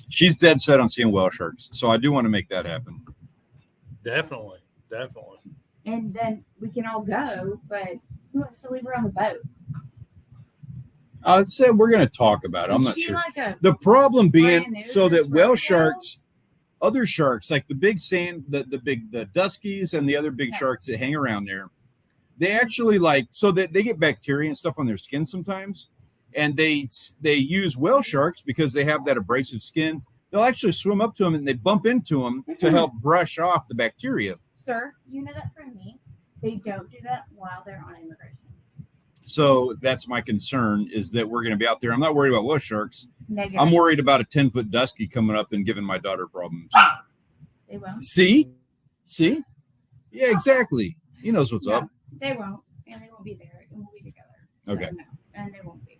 She's dead set on seeing whale sharks. So I do want to make that happen. Definitely. And then we can all go, but who wants to leave her on the boat? I'd say we're going to talk about it. I'm Is not she sure. like a The problem brand being new so to that this whale rodeo? sharks, other sharks like the big sand, the duskies and the other big Yeah. sharks that hang around there, they actually like so that they get bacteria and stuff on their skin sometimes, and they use whale sharks because they have that abrasive skin. They'll actually swim up to them and they bump into them to help brush off the bacteria. Sir, you know that from me. They don't do that while they're on immigration. So that's my concern is that we're going to be out there. I'm not worried about whale sharks. Negative. I'm worried about a 10-foot dusky coming up and giving my daughter problems. They won't. See? Yeah, exactly. He knows what's No, up. They won't, and they won't be there, and we'll be together. So, Okay. no, and they won't be.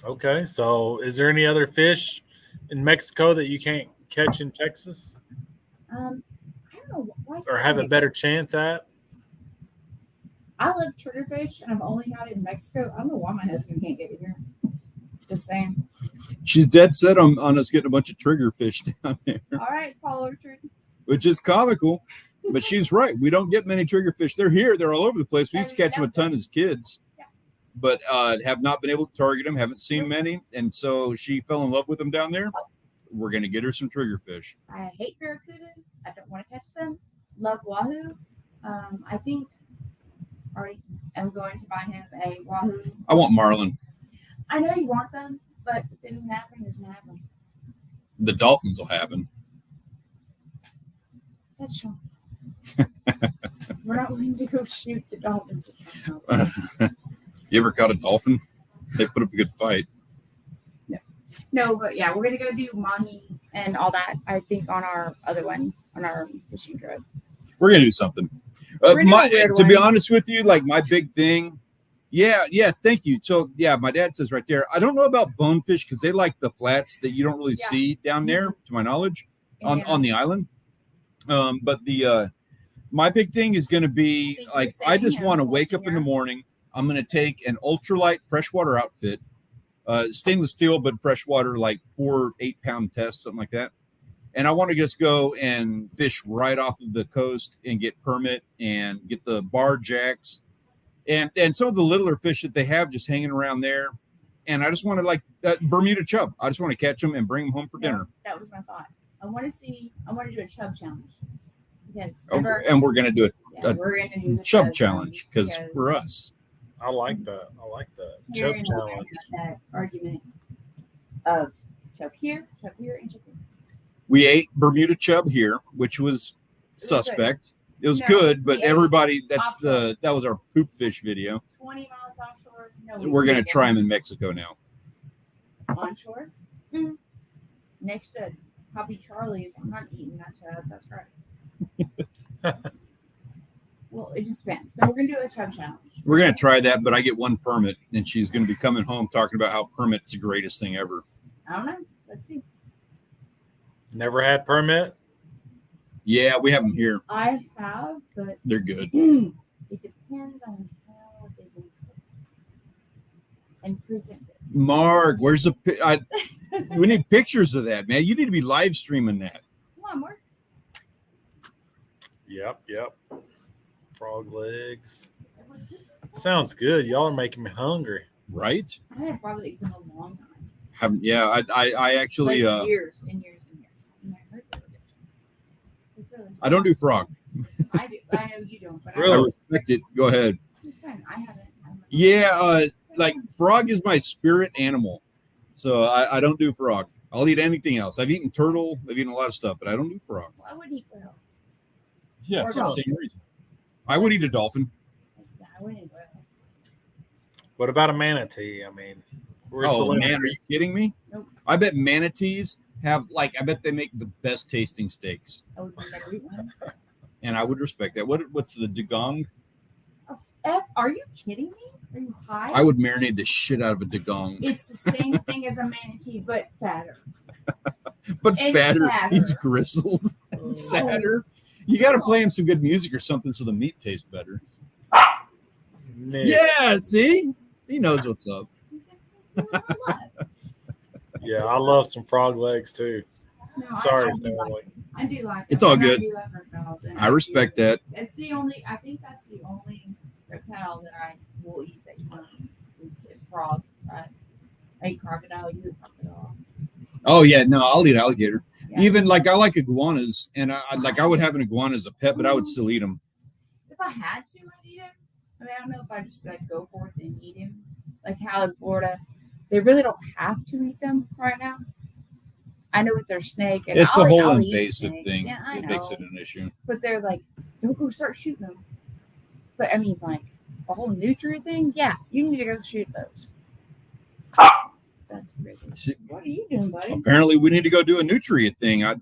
Okay. So is there any other fish in Mexico that you can't catch in Texas I don't know why. or have a better chance at? I love triggerfish, and I've only had it in Mexico. I don't know why my husband can't get it here. Just saying. She's dead set on us getting a bunch of trigger fish down there, All right, Paul Orchard. which is comical. But she's right. We don't get many trigger fish. They're here. They're all over the place. We used to catch them a ton as kids, Yeah. but have not been able to target them. Haven't seen many. And so she fell in love with them down there. We're going to get her some trigger fish. I hate barracuda. I don't want to catch them. Love wahoo. I think already I'm going to buy him a wahoo. I want marlin. I know you want them, but if it doesn't happen, it doesn't happen. The dolphins will happen. That's true. We're not willing to go shoot the dolphins. You ever caught a dolphin? They put up a good fight. No, but yeah, we're gonna go do mahi and all that. I think on our other one, on our fishing trip. We're going to do something. We're gonna do a weird To be one. honest with you, like my big thing. Yeah, thank you. So yeah, my dad says right there. I don't know about bonefish because they like the flats that you don't really Yeah. see down there, to my knowledge, And on the island. But the my big thing is going to be think like you're I saying, just yeah, want to we'll wake see up in here. the morning. I'm going to take an ultralight freshwater outfit, stainless steel, but freshwater, like 8 pound test, something like that. And I want to just go and fish right off of the coast and get permit and get the bar jacks and some of the littler fish that they have just hanging around there. and I just want to like Bermuda chub. I just want to catch them and bring them home for dinner. That was my thought. I want to do a chub challenge. Because And we're gonna do it. we're gonna do the Chub challenge because we're us. I like that. I like that. Here Chub and challenge. that argument of chub here, and chub here. We ate Bermuda chub here, which was suspect. It was No, good, but we ate everybody that offshore. was our poop fish video. 20 miles offshore. No, We're gonna try them in Mexico now. onshore. Mm. Next to Poppy Charlie's, I'm not eating that chub. That's gross. Well, it just depends. So we're gonna do a chub challenge. We're gonna try that, but I get one permit, and she's gonna be coming home talking about how permit's the greatest thing ever. I don't know. Let's see. Never had permit. Yeah, we have them here. I have, but They're good. it depends on how they've been cooked and presented. Mark, where's the? We need pictures of that, man. You need to be live streaming that. Come on, Mark. Yep. Frog legs. Sounds good. Y'all are making me hungry. Right? I haven't frog legs in a long time. I actually Like years and years and years. And I heard they were good. They're really good. I don't do frog. I do. I know you don't, but Really? I respect it. Go ahead. It's fine. I haven't. Yeah, like frog is my spirit animal, so I don't do frog. I'll eat anything else. I've eaten turtle. I've eaten a lot of stuff, but I don't do frog. Well, I wouldn't eat whale. Yeah, Or it's the dolphin. same reason. I would eat a dolphin. Yeah, I wouldn't eat whale. What about a manatee? I mean, where's the Oh limit? man, are you kidding me? Nope. I bet manatees have I bet they make the best tasting steaks, I would never eat one. and I would respect that. What's the dugong? Are you kidding me? Are you high? I would marinate the shit out of a dugong, It's the same thing as a manatee, but fatter. but it's fatter. sadder. He's grizzled, Oh, sadder. You got to play him some good music or something so the meat tastes better. Nick. Yeah, see, he knows what's up. Yeah, I love some frog legs too. No, Sorry, I do Stanley. like it. I do like it. It's all And good. I do like reptiles, and I respect that. That's the only. I think that's the only reptile that I will eat that you know is frog. Right? I eat crocodile. You eat crocodile. Oh yeah, no, I'll eat alligator. Yeah. Even I like iguanas, and I would have an iguana as a pet, but I would still eat them. If I had to, I'd eat him. I mean, I don't know if I just like go for it and eat him. Like how in Florida, they really don't have to eat them right now. I know with their snake, and It's the whole I'll eat invasive snake. thing Yeah, I that know. makes it an issue. But they're like, don't go start shooting them. But I mean, like the whole nutria thing. Yeah, you need to go shoot those. That's crazy. What are you doing, buddy? Apparently, we need to go do a nutrient thing. I'm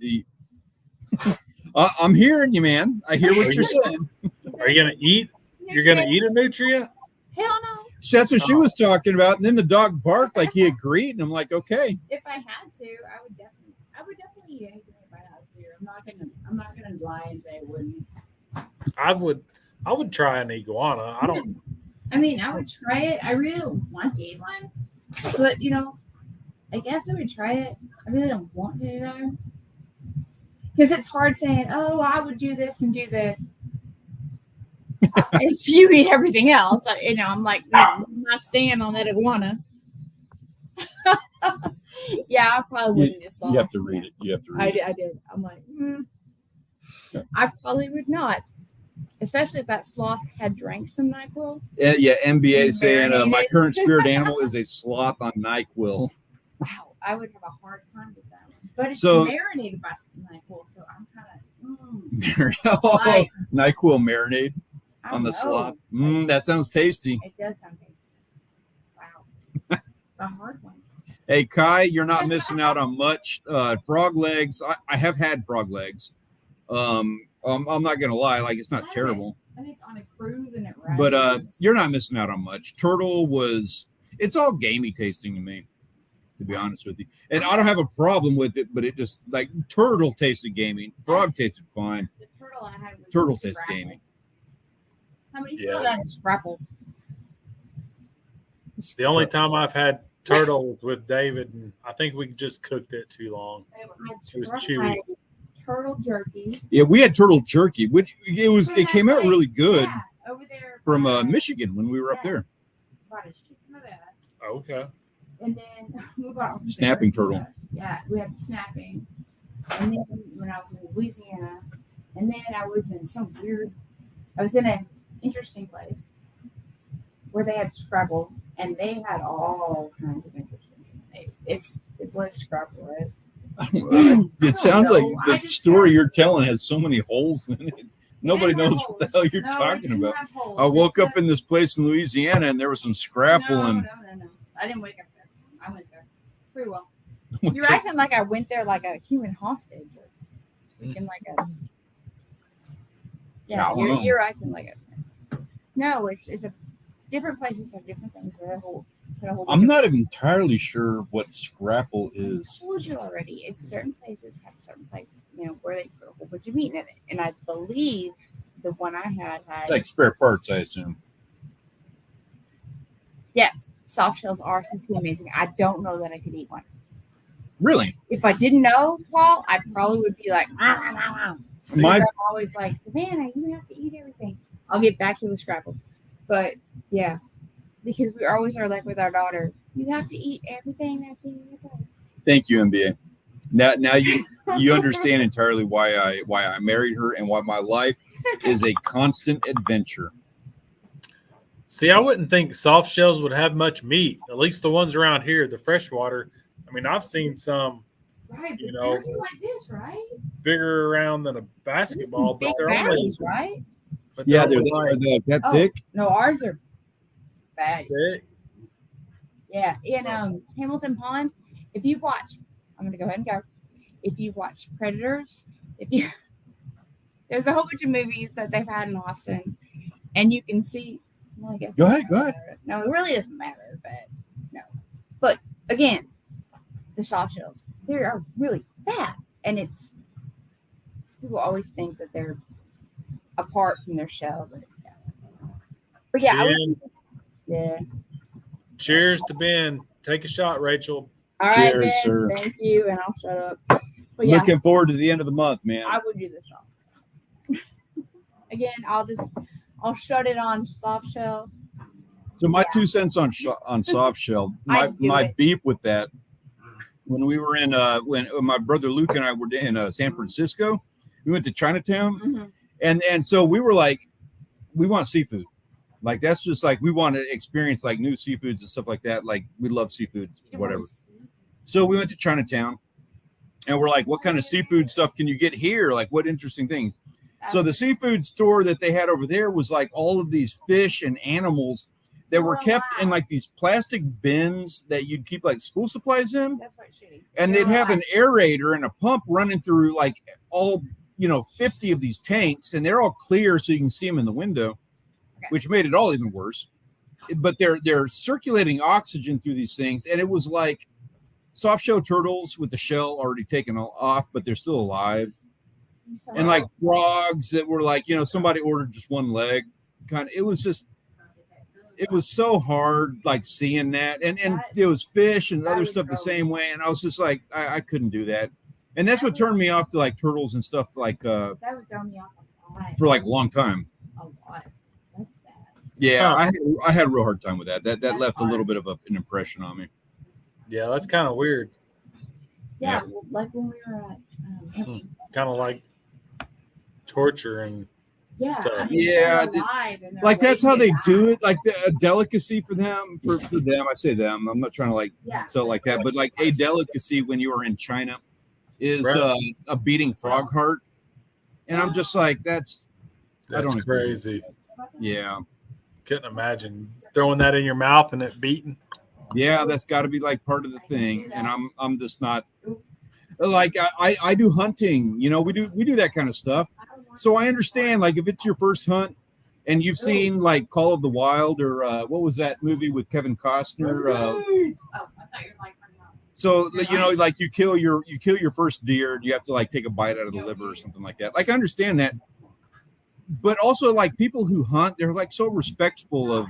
hearing you, man. I hear what you're saying. Are you gonna eat? You're gonna eat a nutria? Hell no. So that's what she was talking about. And then the dog barked like he agreed, and I'm like, okay. If I had to, I would definitely eat anything if I had to. I'm not gonna lie and say I wouldn't. I would try an iguana. I don't. I mean, I would try it. I really don't want to eat one, but I guess I would try it. I really don't want to though, because it's hard saying, "Oh, I would do this and do this." If you eat everything else, I'm like, my stand on that iguana. Yeah, I probably wouldn't eat a sauce. You have to read it. You have to read it. I did. I'm like, I probably would not. Especially if that sloth had drank some NyQuil. Yeah, NBA saying my Marinated. current spirit animal is a sloth on NyQuil. Wow, I would have a hard time with that one. But it's So- marinated by NyQuil, so I'm kind NyQuil marinade of on the sloth. That sounds tasty. It does sound tasty. Wow, it's a hard one. Hey, Kai, you're not missing out on much. Frog legs. I have had frog legs. I'm not gonna lie, like it's not I terrible, I think on a cruise and it but you're not missing out on much. Turtle it's all gamey tasting to me, to be honest with you. And I don't have a problem with it, but it just like turtle tasted gamey. Frog tasted fine. the turtle I had was Turtle a tastes scrapple. gamey. How many Yeah. people that is scrapple? The only time I've had turtle was with David, and I think we just cooked it too long. It was chewy. Turtle jerky. Yeah, we had turtle jerky. It came out really good Yeah, over there from by- Michigan when we were up there. Bought a chicken of that. Okay. And then we bought Snapping bears and turtle. stuff. Yeah, we had snapping. And then when I was in Louisiana, and then I was in an interesting place where they had Scrabble, and they had all kinds of interesting things. It was Scrabble, right? It sounds like know. I the just story asked- you're telling has so many holes in it. Nobody didn't have knows what the holes. hell you're No, it talking didn't about. have holes. I woke It's up in this place in Louisiana and there was some scrapple no, and no. I didn't wake up there. I went there. Pretty well. You're acting like I went there like a human hostage. Or freaking like a. I Yeah, don't know. you're acting like a. No, it's a different places have different things. They're a whole I'm not entirely sure what scrapple I is. told you already. It's certain places have certain places, where they put a whole bunch of meat in it. And I believe the one I had Like spare parts, I assume. yes, soft shells are supposed to be amazing. I don't know that I could eat one. Really? If I didn't know, Paul, I probably would be like, So My- I'm always like, Savannah, you have to eat everything. I'll get back to the Scrabble. But yeah, because we always are like with our daughter, you have to eat everything that's in your plate. Thank you, MBA. Now you understand entirely why I married her and why my life is a constant adventure. See, I wouldn't think soft shells would have much meat. At least the ones around here, the freshwater. I mean, I've seen some Right, You but know, yours are like this, right? bigger around than a basketball, but Big they're only valleys, right? but Yeah, they're they're only that Oh, thick. no, ours are bad. thick. Yeah, in Hamilton Pond, if you watch, I'm gonna go ahead and go. If you watch Predators, there's a whole bunch of movies that they've had in Austin, and you can see. Well, I guess Go ahead. No, it really doesn't matter, but no. But again, the soft shells, they are really fat, and it's people always think that they're apart from their shell, but yeah, yeah. Cheers to Ben. Take a shot, Rachel. All right, Cheers, Ben. sir. Thank you, and I'll shut up. But yeah, Looking forward to the end of the month, man. I would do the soft. Again, I'll shut it on soft shell. So my 2 cents on soft shell. I'd do My it. beef with that. When we were in when my brother Luke and I were in San Francisco, we went to Chinatown, Mhm. and so we were like, we want seafood. Like that's just like we want to experience like new seafoods and stuff like that. Like we love seafood, whatever. So we went to Chinatown, and we're like, what kind of seafood stuff can you get here? Like what interesting things? So the seafood store that they had over there was like all of these fish and animals that were Oh, kept in wow. like these plastic bins that you'd keep like school supplies in. That's right, shitty. And they'd have an aerator and a pump running through like all 50 of these tanks, and they're all clear so you can see them in the window, which made it all even worse. But they're circulating oxygen through these things, and it was like soft shell turtles with the shell already taken off, but they're still alive, and like frogs that were like somebody ordered just one leg. It was so hard like seeing that, and it was fish and other stuff the same way, and I was just like I couldn't do that, and that's what turned me off to like turtles and stuff like That would throw me off a lot. for like a long time. A lot. That's bad. Yeah, Huh. I had a real hard time with that. That That's left a little hard. bit of an impression on me. Yeah, that's kind of weird. Yeah, well, like when we were at Kind of like torture and yeah, stuff. I mean, Yeah, they're alive and they're Like that's how they waiting to do die. it. Like a delicacy for them. For them, I say them. I'm not trying to like Yeah. tell like that, but like a delicacy when you are in China is Right. a beating frog heart, and I'm just like that's I That's don't agree. crazy. Yeah. Couldn't imagine throwing that in your mouth and it beating. Yeah, that's got to be like part of the thing, and I'm just not like I do hunting. We do that kind of stuff, so I understand like if it's your first hunt and you've seen like Call of the Wild or what was that movie with Kevin Costner? Oh, I thought you were like So like you kill your first deer, and you have to like take a bite out of the liver or something like that. Like I understand that, but also like people who hunt, they're like so respectful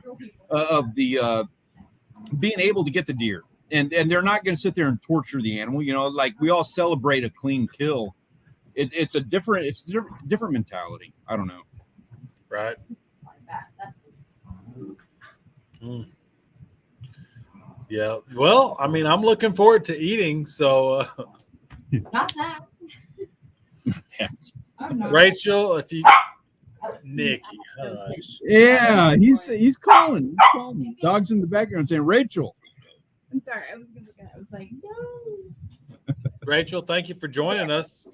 of the being able to get the deer, and they're not going to sit there and torture the animal. Like we all celebrate a clean kill. It's a different mentality. I don't know. Right. like that. That's Mm. Yeah. Well, I mean, I'm looking forward to eating. So, Not that. I'm not. Rachel, if you, Nikki, Yeah, he's calling. He's calling. Dog's in the background saying, Rachel. I'm sorry. I was gonna look at it. I was like, no. Rachel, thank you for joining us.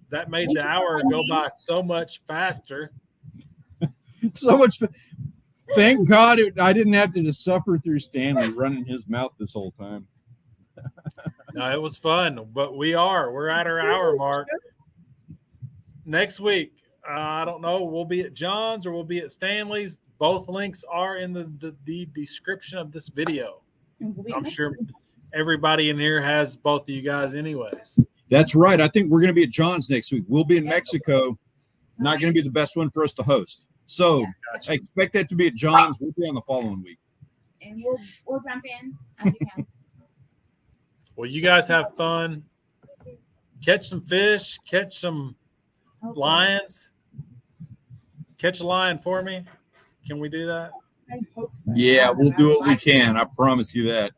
That made Thank the you for hour having go me. by so much faster. So much. Thank God I didn't have to just suffer through Stanley running his mouth this whole time. No, it was fun, but we're at our hour mark. Next week, I don't know, we'll be at John's or we'll be at Stanley's. Both links are in the description of this video. I'm sure everybody in here has both of you guys anyways. That's right. I think we're going to be at John's next week. We'll be in Mexico. Not going to be the best one for us to host. So Gotcha. I expect that to be at John's. We'll be on the following week. And we'll jump in as we can. Well, you guys have fun. Catch some fish, catch some lions. Catch a lion for me. Can we do that? I hope so. Yeah, we'll do what we can. I promise you that.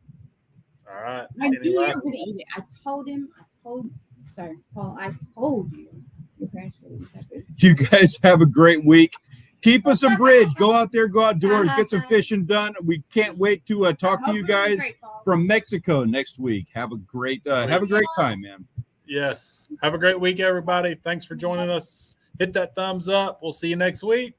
All right. I Any knew you were last- gonna eat it. I told sorry, Paul, I told you. Your parents would eat that food. You guys have a great week. Keep us a bridge. Go out there, go outdoors, get some fishing done. We can't wait to talk to you guys from Mexico next week. Have a great time, man. Yes. Have a great week, everybody. Thanks for joining us. Hit that thumbs up. We'll see you next week.